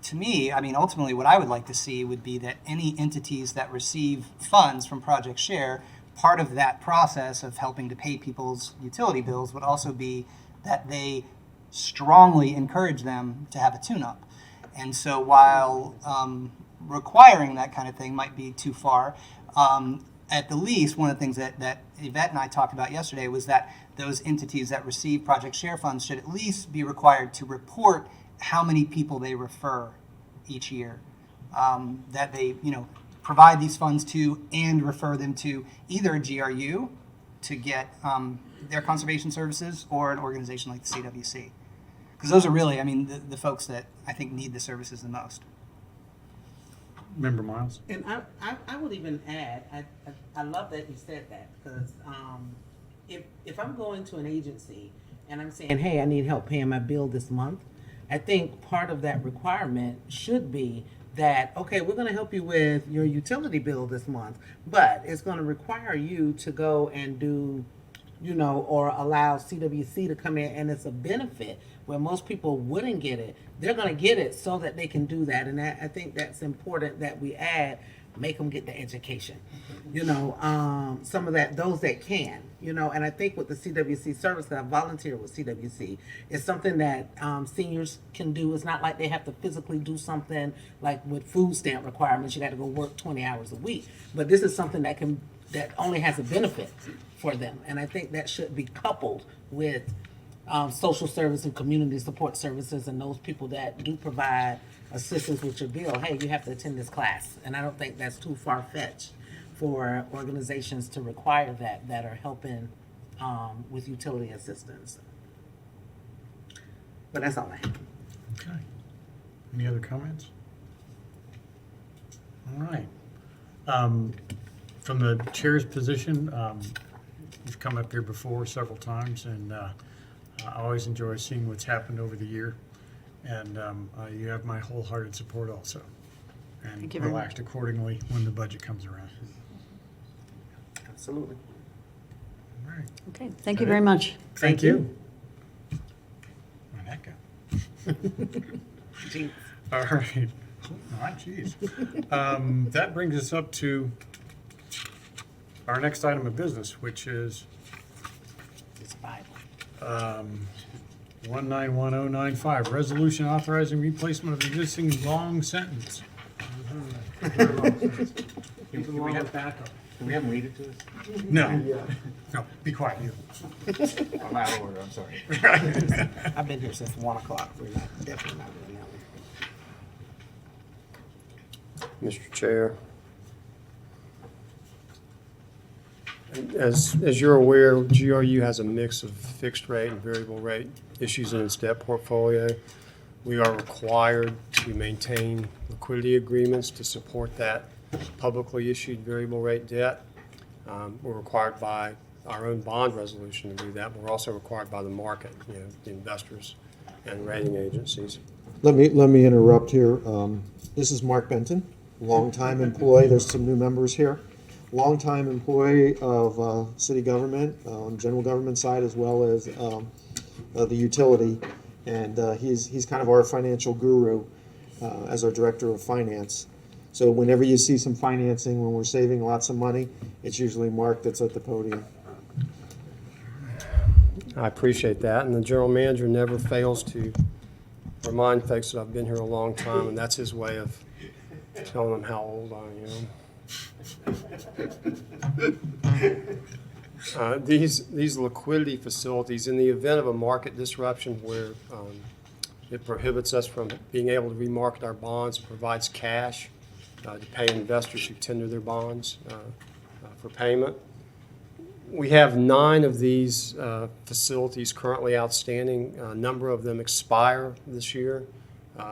to me, I mean, ultimately what I would like to see would be that any entities that receive funds from Project Share, part of that process of helping to pay people's utility bills would also be that they strongly encourage them to have a tune-up. And so while requiring that kind of thing might be too far, at the least, one of the things that Yvette and I talked about yesterday was that those entities that receive Project Share funds should at least be required to report how many people they refer each year, that they provide these funds to and refer them to either a GRU to get their conservation services or an organization like the CWC. Because those are really, I mean, the folks that I think need the services the most. Member Miles. And I would even add, I love that you said that, because if I'm going to an agency and I'm saying, hey, I need help paying my bill this month, I think part of that requirement should be that, okay, we're going to help you with your utility bill this month, but it's going to require you to go and do you know, or allow CWC to come in and it's a benefit where most people wouldn't get it, they're gonna get it so that they can do that. And I think that's important that we add, make them get the education. You know, some of that, those that can, you know, and I think with the CWC service, 'cause I volunteer with CWC, it's something that seniors can do. It's not like they have to physically do something like with food stamp requirements, you gotta go work 20 hours a week. But this is something that only has a benefit for them. And I think that should be coupled with social service and community support services and those people that do provide assistance with your bill. Hey, you have to attend this class. And I don't think that's too far-fetched for organizations to require that are helping with utility assistance. But that's all I have. Okay. Any other comments? All right. From the chair's position, you've come up here before several times, and I always enjoy seeing what's happened over the year. And you have my wholehearted support also. And Thank you very we'll much. act accordingly when the budget comes around. Absolutely. All right. Okay, thank you very much. Thank you. Where'd that go? Jinx. All right. Jeez. That brings us up to our next item of business, which is It's Bible. 191095, resolution authorizing replacement of existing long sentence. Can we have backup? Can we have them read it to us? No, no, be quiet, you. I'm out of order, I'm sorry. I've been here since 1 o'clock. We're definitely not doing that one. Mr. Chair. As you're aware, GRU has a mix of fixed rate and variable rate issues in its debt portfolio. We are required to maintain liquidity agreements to support that publicly issued variable rate debt. We're required by our own bond resolution to do that. We're also required by the market, you know, the investors and rating agencies. Let me interrupt here. This is Mark Benton, longtime employee. There's some new members here. Longtime employee of city government, on general government side, as well as the utility. And he's kind of our financial guru as our director of finance. So whenever you see some financing, when we're saving lots of money, it's usually Mark that's at the podium. I appreciate that, and the general manager never fails to remind folks that I've been here a long time, and that's his way of telling them how old I am. These liquidity facilities, in the event of a market disruption where it prohibits us from being able to remarket our bonds, provides cash to pay investors who tender their bonds for payment. We have 9 of these facilities currently outstanding. A number of them expire this year.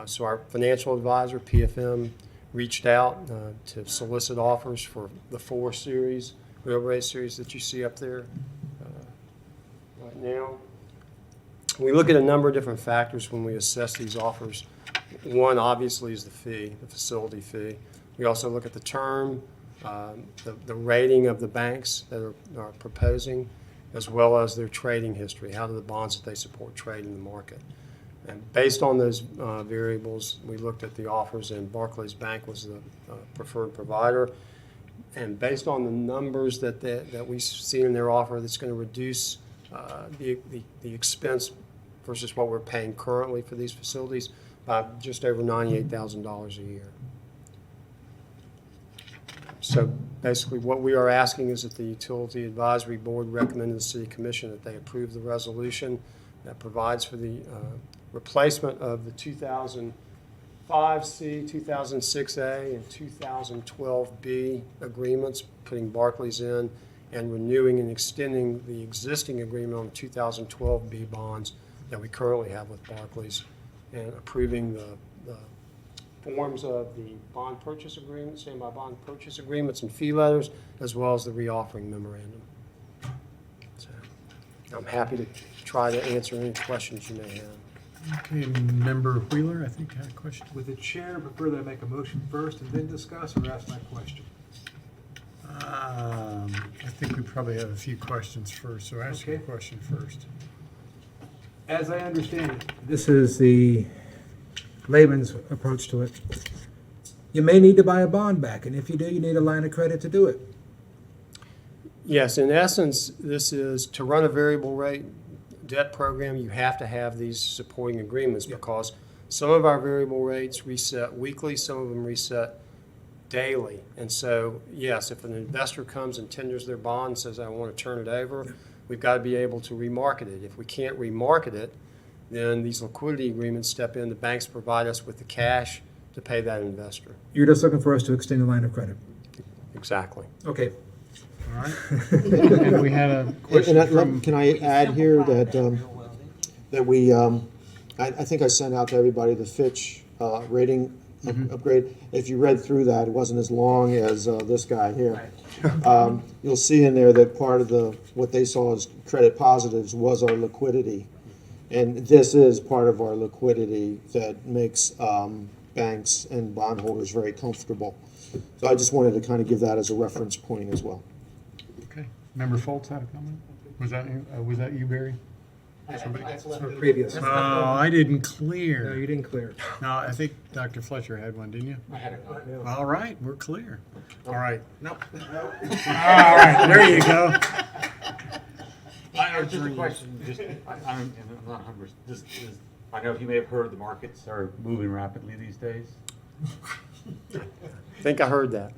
So our financial advisor, PFM, reached out to solicit offers for the 4 series, real rate series that you see up there right now. We look at a number of different factors when we assess these offers. One, obviously, is the fee, the facility fee. We also look at the term, the rating of the banks that are proposing, as well as their trading history. How do the bonds that they support trade in the market? And based on those variables, we looked at the offers, and Barclays Bank was the preferred provider. And based on the numbers that we see in their offer, that's going to reduce the expense versus what we're paying currently for these facilities by just over $98,000 a year. So basically what we are asking is that the Utility Advisory Board recommend to the City Commission that they approve the resolution that provides for the replacement of the 2005C, 2006A, and 2012B agreements, putting Barclays in, and renewing and extending the existing agreement on the 2012B bonds that we currently have with Barclays, and approving the forms of the bond purchase agreement, standby bond purchase agreements and fee letters, as well as the reoffering memorandum. So I'm happy to try to answer any questions you may have. Okay, Member Wheeler, I think had a question. Would the chair prefer that I make a motion first and then discuss, or ask my question? I think we probably have a few questions first, so ask your Okay. question first. As I understand it, this is the layman's approach to it. You may need to buy a bond back, and if you do, you need a line of credit to do it. Yes, in essence, this is to run a variable rate debt program, you have to have these supporting agreements because some of our variable rates reset weekly, some of them reset daily. And so, yes, if an investor comes and tenders their bond and says, I want to turn it over, we've got to be able to remarket it. If we can't remarket it, then these liquidity agreements step in. The banks provide us with the cash to pay that investor. You're just looking for us to extend the line of credit. Exactly. Okay. All right. And we had a question from. Can I add here that, that we, I think I sent out to everybody the Fitch rating upgrade. If you read through that, it wasn't as long as this guy here. You'll see in there that part of what they saw as credit positives was our liquidity. And this is part of our liquidity that makes banks and bondholders very comfortable. So I just wanted to kind of give that as a reference point as well. Okay. Member Foltz had a comment? Was that you, Barry? That's from previous. Oh, I didn't clear. No, you didn't clear. No, I think Dr. Fletcher had one, didn't you? I had it. All right, we're clear. All right. Nope. All right, there you go. Just a question, I'm not 100%, I know you may have heard the markets are moving rapidly these days. I think I heard that.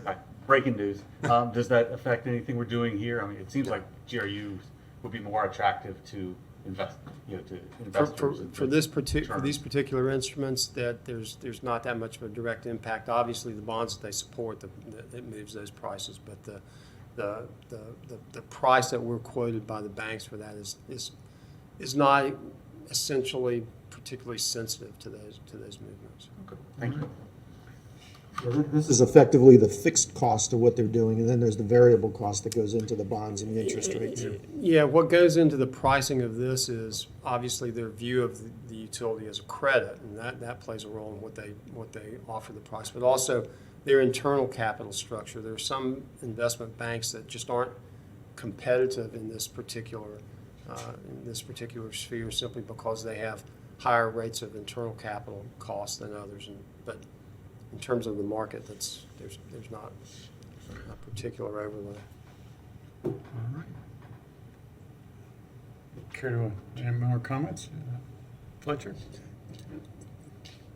Right. Breaking news. Does that affect anything we're doing here? I mean, it seems like GRUs would be more attractive to invest, to investors. For these particular instruments, that there's not that much of a direct impact. Obviously, the bonds that they support, it moves those prices, but the price that we're quoted by the banks for that is not essentially particularly sensitive to those movements. Okay. Thank you. This is effectively the fixed cost of what they're doing, and then there's the variable cost that goes into the bonds and the interest rates. Yeah, what goes into the pricing of this is obviously their view of the utility as a credit, and that plays a role in what they offer the price, but also their internal capital structure. There are some investment banks that just aren't competitive in this particular sphere simply because they have higher rates of internal capital costs than others. But in terms of the market, there's not a particular overlay. All right. Care to, any more comments? Fletcher?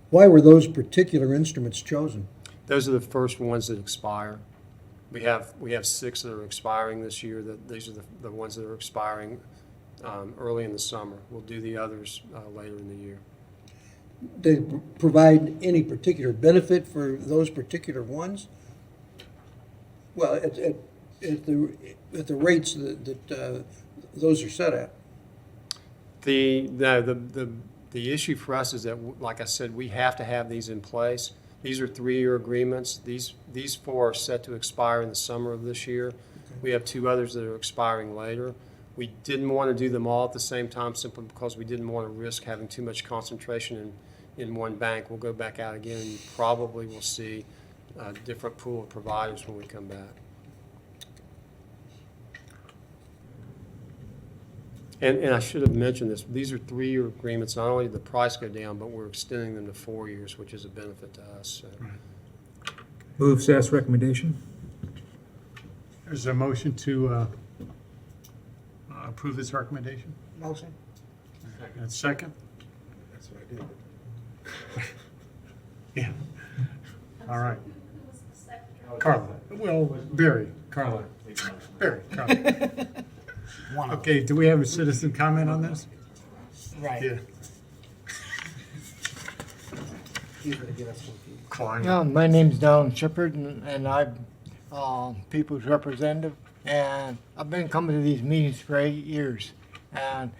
Why were those particular instruments chosen? Those are the first ones that expire. We have 6 that are expiring this year. These are the ones that are expiring early in the summer. We'll do the others later in the year. They provide any particular benefit for those particular ones? Well, at the rates that those are set at. The issue for us is that, like I said, we have to have these in place. These are 3-year agreements. These 4 are set to expire in the summer of this year. Okay. We have 2 others that are expiring later. We didn't want to do them all at the same time simply because we didn't want to risk having too much concentration in one bank. We'll go back out again, and you probably will see a different pool of providers when we come back. And I should have mentioned this. These are 3-year agreements. Not only did the price go down, but we're extending them to 4 years, which is a benefit to us. So. Move staff's recommendation. There's a motion to approve this recommendation. Motion. And second? That's what I did. Yeah. All right. Carla. Well, Barry. Carla. Barry. Carla. Okay, do we have a citizen comment on this? Right. Yeah. Yeah, my name's Don Shepard, and I'm people's representative, and I've been coming to these meetings for 8 years, and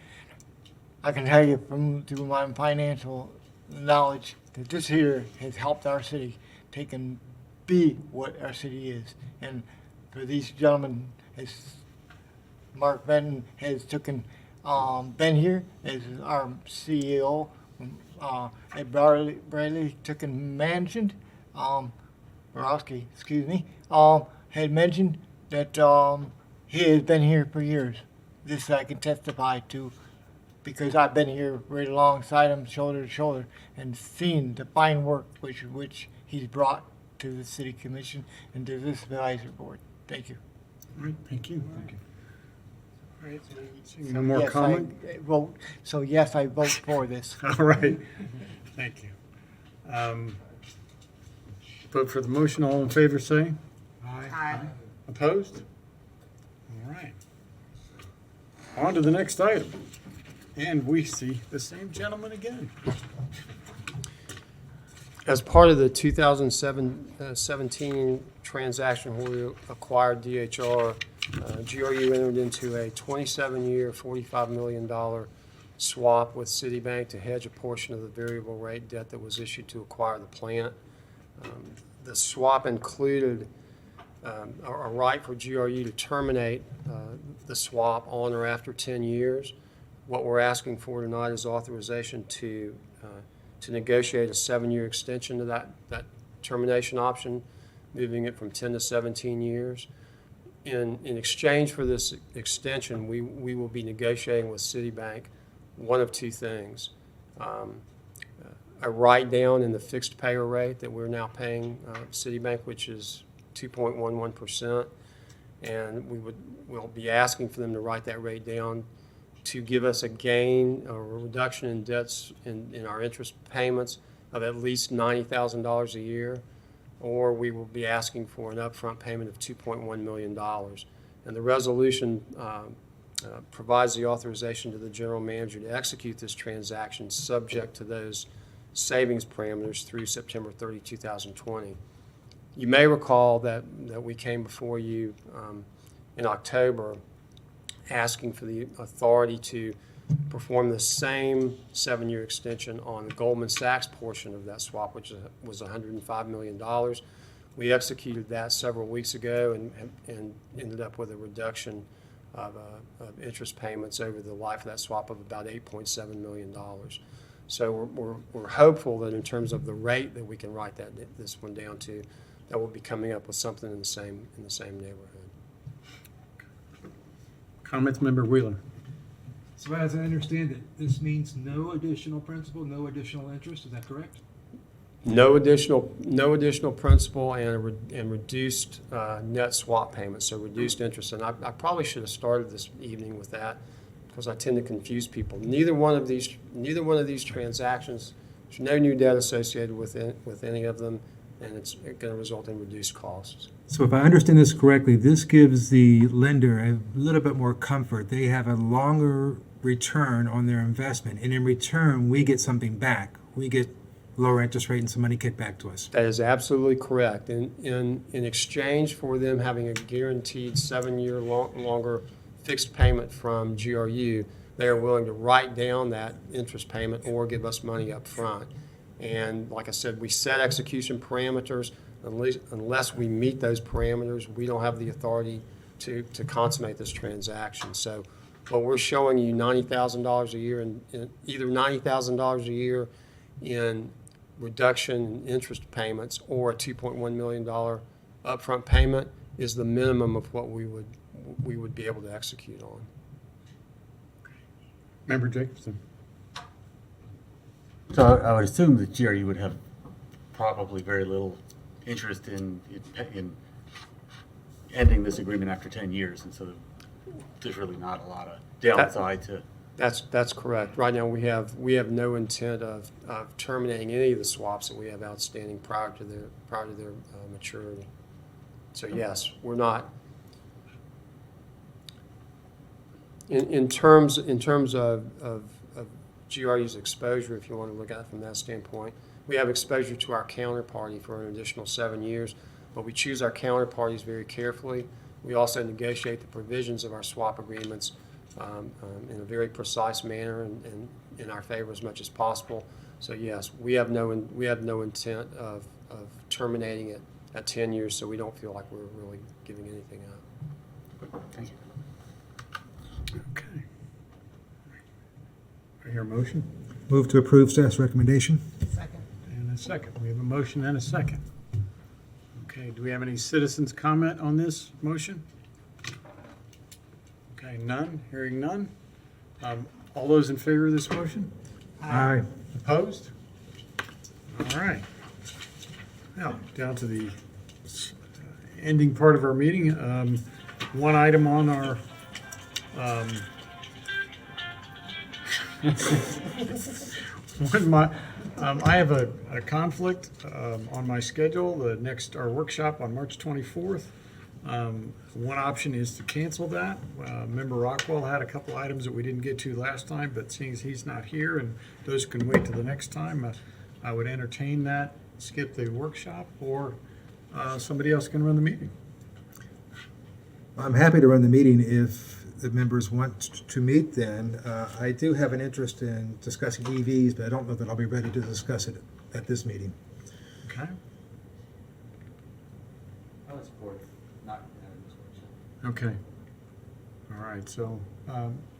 I can tell you through my financial knowledge that this here has helped our city take and be what our city is. And for these gentlemen, as Mark Benton has been here as our CEO, Ed Bradley took and mentioned, Borowski, excuse me, had mentioned that he has been here for years. This I can testify to because I've been here right alongside him, shoulder to shoulder, and seen the fine work which he's brought to the city commission and to this advisory board. Thank you. All right, thank you. All right, seeing no more Yes, comment? I vote. So yes, I vote for this. All right, thank you. Vote for the motion, all in favor, say. Aye. Opposed? All right. On to the next item. And we see the same gentleman again. As part of the 2017 transaction where we acquired DHR, GRU entered into a 27-year, $45 million swap with Citibank to hedge a portion of the variable rate debt that was issued to acquire the plant. The swap included a right for GRU to terminate the swap on or after 10 years. What we're asking for tonight is authorization to negotiate a 7-year extension to that termination option, moving it from 10 to 17 years. In exchange for this extension, we will be negotiating with Citibank one of two things. A write-down in the fixed payer rate that we're now paying Citibank, which is 2.11%, and we'll be asking for them to write that rate down to give us a gain or a reduction in debts in our interest payments of at least $90,000 a year, or we will be asking for an upfront payment of $2.1 million. And the resolution provides the authorization to the general manager to execute this transaction subject to those savings parameters through September 30, 2020. You may recall that we came before you in October asking for the authority to perform the same 7-year extension on the Goldman Sachs portion of that swap, which was $105 million. We executed that several weeks ago and ended up with a reduction of interest payments over the life of that swap of about $8.7 million. So we're hopeful that in terms of the rate that we can write this one down to, that we'll be coming up with something in the same neighborhood. Comments, Member Wheeler? So as I understand it, this means no additional principal, no additional interest, is that correct? No additional principal and reduced net swap payments, so reduced interest. And I probably should have started this evening with that because I tend to confuse people. Neither one of these transactions, there's no new debt associated with any of them, and it's going to result in reduced costs. So if I understand this correctly, this gives the lender a little bit more comfort. They have a longer return on their investment, and in return, we get something back. We get lower interest rate and some money kicked back to us. That is absolutely correct. In exchange for them having a guaranteed 7-year longer fixed payment from GRU, they are willing to write down that interest payment or give us money up front. And like I said, we set execution parameters. Unless we meet those parameters, we don't have the authority to consummate this transaction. So what we're showing you, $90,000 a year, in either $90,000 a year in reduction in interest payments or a $2.1 million upfront payment is the minimum of what we would be able to execute on. Member Jacobson? So I would assume that GRU would have probably very little interest in ending this agreement after 10 years, and so there's really not a lot of downside to. That's correct. Right now, we have no intent of terminating any of the swaps that we have outstanding prior to their maturity. So yes, we're not. In terms of GRU's exposure, if you want to look at it from that standpoint, we have exposure to our counterparty for an additional 7 years, but we choose our counterparties very carefully. We also negotiate the provisions of our swap agreements in a very precise manner and in our favor as much as possible. So yes, we have no intent of terminating it at 10 years, so we don't feel like we're really giving anything up. Thank you. Okay. I hear a motion? Move to approve staff's recommendation. Second. And a second. We have a motion and a second. Okay, Okay, do we have any citizens' comment on this motion? Okay, none, hearing none. All those in favor of this motion? Aye. Opposed? All right. Now, down to the ending part of our meeting. One item on our I have a conflict on my schedule. Our workshop on March 24th. One option is to cancel that. Member Rockwell had a couple items that we didn't get to last time, but seeing as he's not here and those can wait till the next time, I would entertain that, skip the workshop, or somebody else can run the meeting. I'm happy to run the meeting if the members want to meet then. I do have an interest in discussing EVs, but I don't know that I'll be ready to discuss it at this meeting. Okay? I would support not having this workshop. Okay. All right, so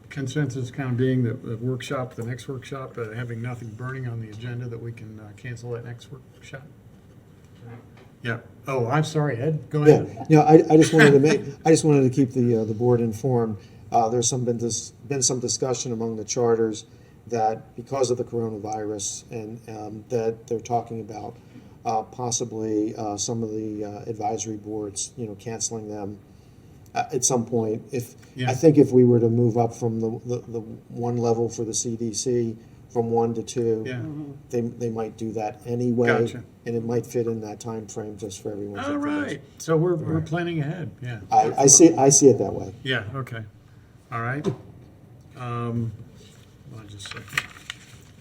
consensus kind of being that the workshop, the next workshop, having nothing burning on the agenda, that we can cancel that next workshop? Yeah. Oh, I'm sorry, Ed, go ahead. Yeah, I just wanted to keep the board informed. There's been some discussion among the charters that because of the coronavirus and that they're talking about possibly some of the advisory boards, canceling them at some point. I think if we were to move up from the one level for the CDC from 1 to 2, Yeah. they might do that anyway. Gotcha. And it might fit in that time frame just for everyone's All information. right, so we're planning ahead, yeah. I see it that way. Yeah, okay. All right. Hold on just a second.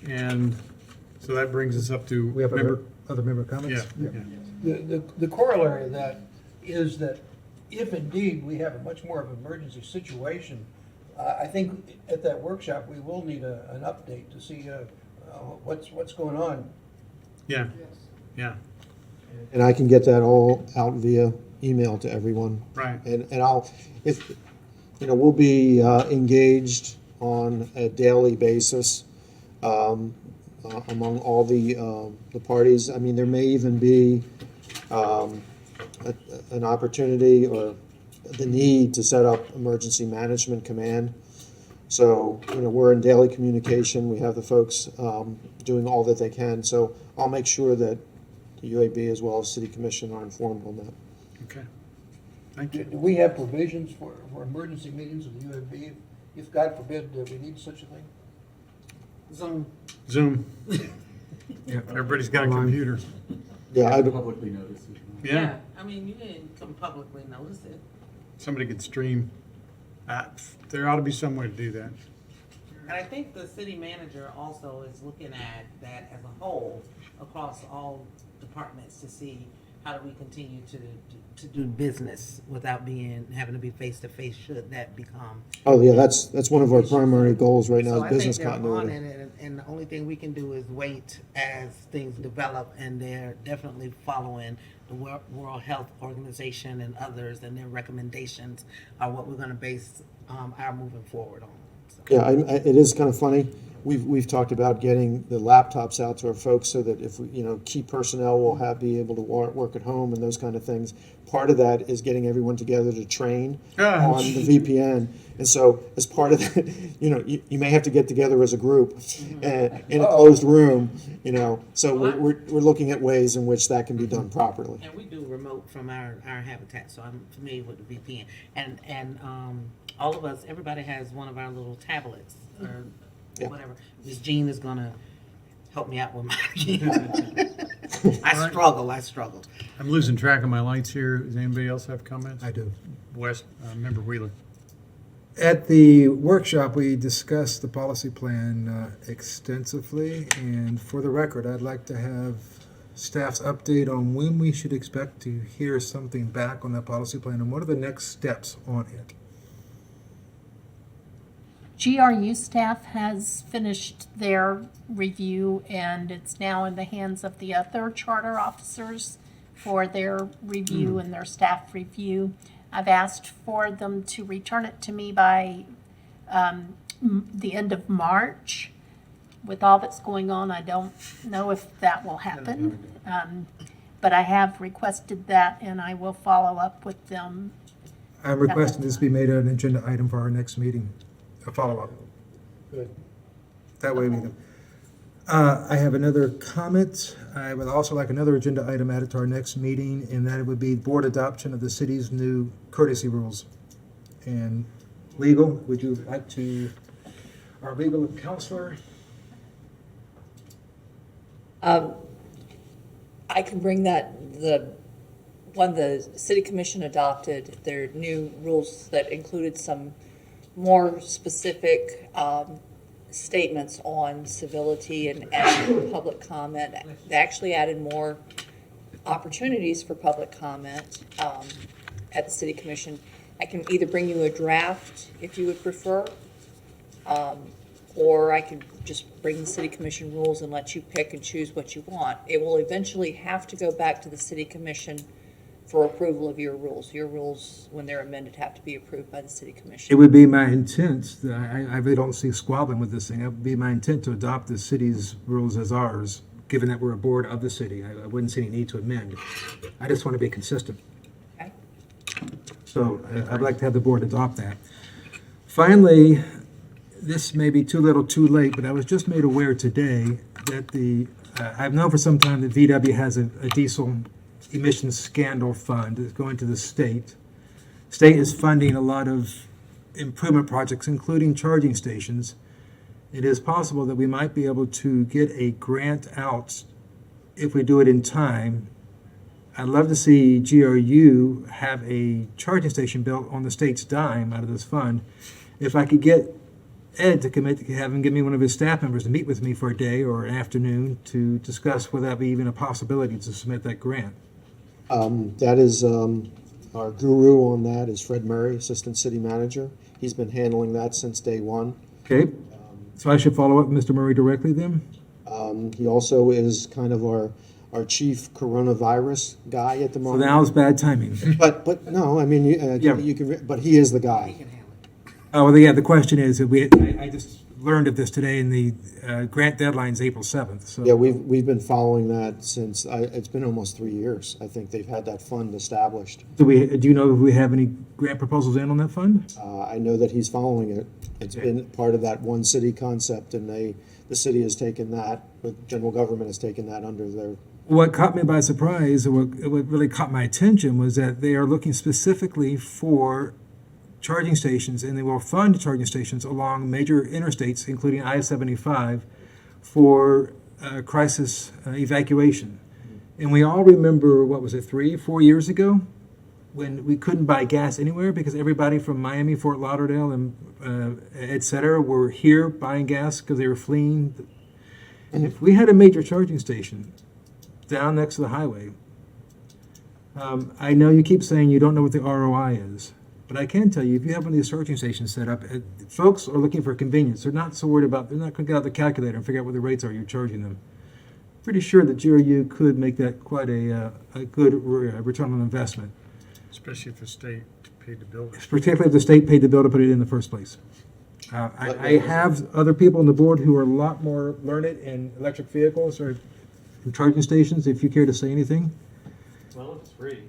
And so that brings us up to We have member. other member comments? Yeah, yeah. The corollary of that is that if indeed we have a much more of an emergency situation, I think at that workshop, we will need an update to see what's going on. Yeah, yeah, And I can get that all out via email to everyone. right. And we'll be engaged on a daily basis among all the parties. I mean, there may even be an opportunity or the need to set up emergency management command. So, we're in daily communication. We have the folks doing all that they can. So I'll make sure that the UAB as well as City Commission are informed on that. Okay. Thank Do you. we have provisions for emergency meetings of the UAB if God forbid we need such a thing? Zoom. Yeah. Everybody's got a computer. Yeah, Publicly notice it. Yeah, I mean, you didn't come publicly notice it. somebody could stream. There ought to be some way to do that. And I think the city manager also is looking at that as a whole across all departments to see how do we continue to do business without having to be face to face should that become. Oh, yeah, that's one of our primary goals right now So is business I think they're on continuity. it, and the only thing we can do is wait as things develop, and they're definitely following the World Health Organization and others, and their recommendations are what we're gonna base our moving forward on. So. Yeah, it is kind of funny. We've talked about getting the laptops out to our folks so that if key personnel will be able to work at home and those kind of things. Part of that is getting everyone together to train on the VPN. And so as part of that, you may have to get together as a group in a closed room, So we're looking at ways in which that can be done properly. And we do remote from our habitat, so I'm familiar with the VPN. And all of us, everybody has one of our little tablets or whatever. Miss Jean is gonna help me out with mine. I struggled. I'm losing track of my lights here. Does anybody else have comments? I do. West, Member Wheeler. At the workshop, we discussed the policy plan extensively, and for the record, I'd like to have staff's update on when we should expect to hear something back on that policy plan, and what are the next steps on it? GRU staff has finished their review, and it's now in the hands of the other charter officers for their review and their staff review. I've asked for them to return it to me by the end of March. With all that's going on, I don't know if that will happen. but I have requested that, and I will follow up with them. I'm requesting this be made an agenda item for our next meeting, a follow-up. Good. That way we can. I have another comment. I would also like another agenda item added to our next meeting, and that would be board adoption of the city's new courtesy rules. And legal, would you like to, our legal counselor? I can bring that, the city commission adopted their new rules that included some more specific statements on civility and public comment. They actually added more opportunities for public comment at the city commission. I can either bring you a draft if you would prefer, or I could just bring the city commission rules and let you pick and choose what you want. It will eventually have to go back to the city commission for approval of your rules. Your rules, when they're amended, have to be approved by the city commission. It would be my intent, I really don't see squabbling with this thing. It would be my intent to adopt the city's rules as ours, given that we're a board of the city. I wouldn't see any need to amend. I just want to be consistent. Okay. So I'd like to have the board adopt that. Finally, this may be too little too late, but I was just made aware today that I've known for some time that VW has a diesel emissions scandal fund that's going to the state. State is funding a lot of improvement projects, including charging stations. It is possible that we might be able to get a grant out if we do it in time. I'd love to see GRU have a charging station built on the state's dime out of this fund. If I could get Ed to commit to have him give me one of his staff members to meet with me for a day or an afternoon to discuss whether that be even a possibility to submit that grant. That is, our guru on that is Fred Murray, Assistant City Manager. He's been handling that since day one. Okay, so I should follow up with Mr. Murray directly then? He also is kind of our chief coronavirus guy at the So moment. now's bad timing. But no, I mean, Yeah. you can, but he is the guy. Oh, well, yeah, the question is, I just learned of this today, and the grant deadline's April 7th, so. Yeah, we've been following that since, it's been almost 3 years. I think they've had that fund established. Do you know if we have any grant proposals in on that fund? I know that he's following it. It's been part of that one city concept, and the city has taken that, the general government has taken that under their. What caught me by surprise, or what really caught my attention, was that they are looking specifically for charging stations, and they will fund charging stations along major interstates, including I-75, for crisis evacuation. And we all remember, what was it, 3-4 years ago, when we couldn't buy gas anywhere because everybody from Miami, Fort Lauderdale, and et cetera, were here buying gas because they were fleeing. And if we had a major charging station down next to the highway, I know you keep saying you don't know what the ROI is. But I can tell you, if you have one of these charging stations set up, folks are looking for convenience. They're not so worried about, they're not going to get out the calculator and figure out what the rates are you're charging them. Pretty sure that GRU could make that quite a good return on investment. Especially if the state paid to build it. Particularly if the state paid the bill to put it in the first place. I have other people on the board who are a lot more learned in electric vehicles or charging stations, if you care to say anything. Well, if it's free.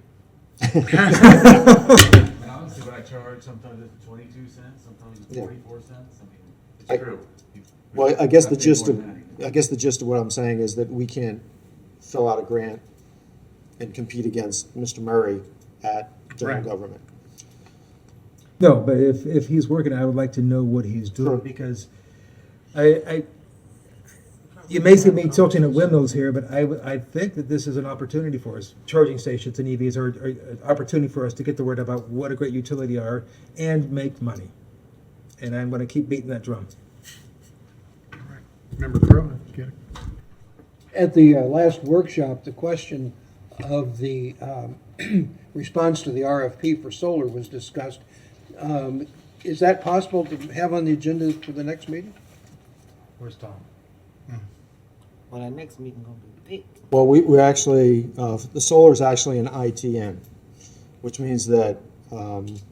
Honestly, when I charge, sometimes it's 22 cents, sometimes it's 44 cents. I mean, it's true. Well, I guess the pay gist more of, than that. I guess the gist of what I'm saying is that we can't fill out a grant and compete against Mr. Murray at general Right. government. No, but if he's working, I would like to know what he's doing, Sure. because you may see me tilting at windmills here, but I think that this is an opportunity for us. Charging stations and EVs are an opportunity for us to get the word about what a great utility are and make money. And I'm going to keep beating that drum. Member Crowe, get it. At the last workshop, the question of the response to the RFP for solar was discussed. Is that possible to have on the agenda for the next meeting? Where's Tom? Well, our next meeting gonna be big. Well, we're actually, the solar is actually an ITN, which means that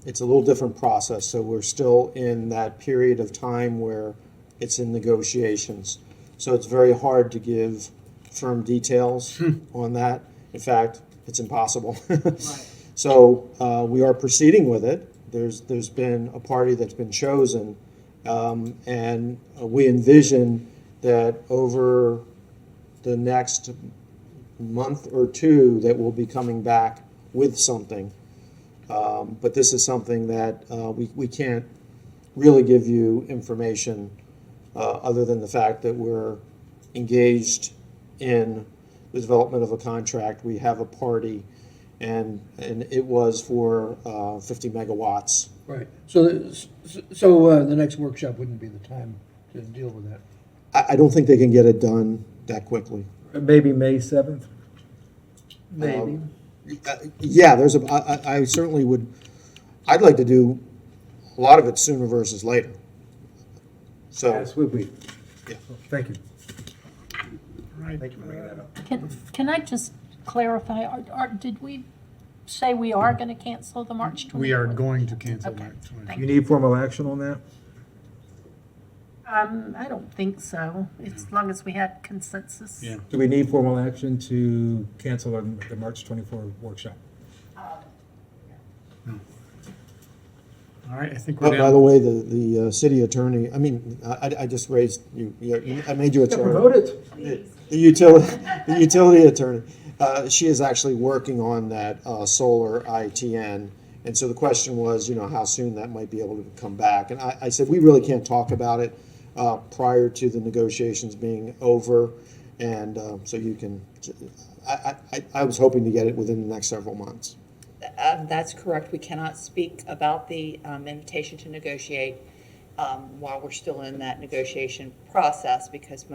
it's a little different process. So we're still in that period of time where it's in negotiations. So it's very hard to give firm details on that In fact, it's impossible. So we are proceeding with it. There's been a party that's been chosen, and we envision that over the next month or two that we'll be coming back with something. But this is something that we can't really give you information other than the fact that we're engaged in the development of a contract. We have a party, and it was for 50 megawatts. Right. So the next workshop wouldn't be the time to deal with that. I don't think they can get it done that quickly. Maybe May 7th? Maybe. Yeah, I certainly would, I'd like to do a lot of it sooner versus later. So, Yes, would we? Yeah. Thank you. All right. Thank you for bringing that up. Can I just clarify, did we say we are going to cancel the March 24th? We are going to cancel Okay. that. You need formal action on that? I don't think so, as long as we had consensus. Yeah. Do we need formal action to cancel the March 24 workshop? All right, I think we're by down. the way, the city attorney, I just raised you, I made you a Promote attorney. it. The utility attorney. She is actually working on that solar ITN. And so the question was, how soon that might be able to come back. And I said, we really can't talk about it prior to the negotiations being over. And so you can, I was hoping to get it within the next several months. That's correct. We cannot speak about the invitation to negotiate while we're still in that negotiation process, because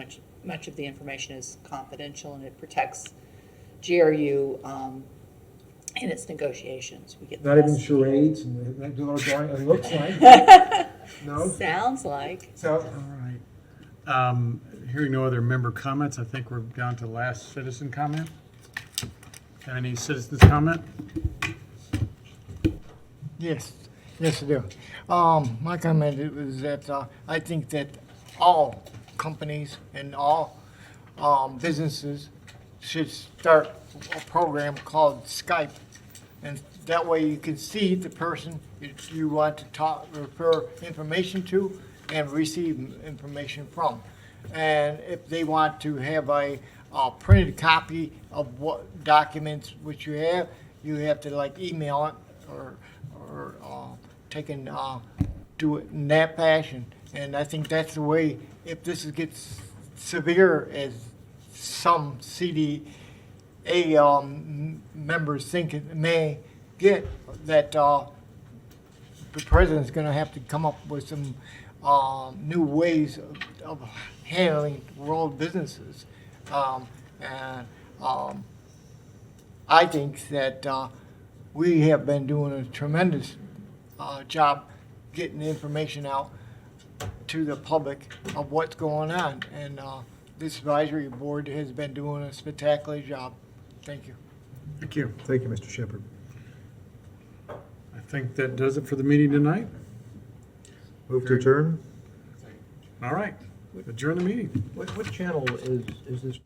much of the information is confidential and it protects GRU in its negotiations. We get Not even less- charades and that little drawing, it looks like. No? Sounds like. So, All right. Hearing no other member comments, I think we're down to the last citizen comment. Have any citizens comment? Yes, yes, I do. My comment was that I think that all companies and all businesses should start a program called Skype. And that way you can see the person that you want to refer information to and receive information from. And if they want to have a printed copy of what documents which you have to email it or take and do it in that fashion. And I think that's the way, if this gets severe as some CDA members think it may get, that the president's going to have to come up with some new ways of handling world businesses. I think that we have been doing a tremendous job getting the information out to the public of what's going on. And this advisory board has been doing a spectacular job. Thank you. Thank you. thank you, Mr. Shepherd. I think that does it for the meeting tonight. Move to adjourn? All right, adjourn the meeting. What channel is this?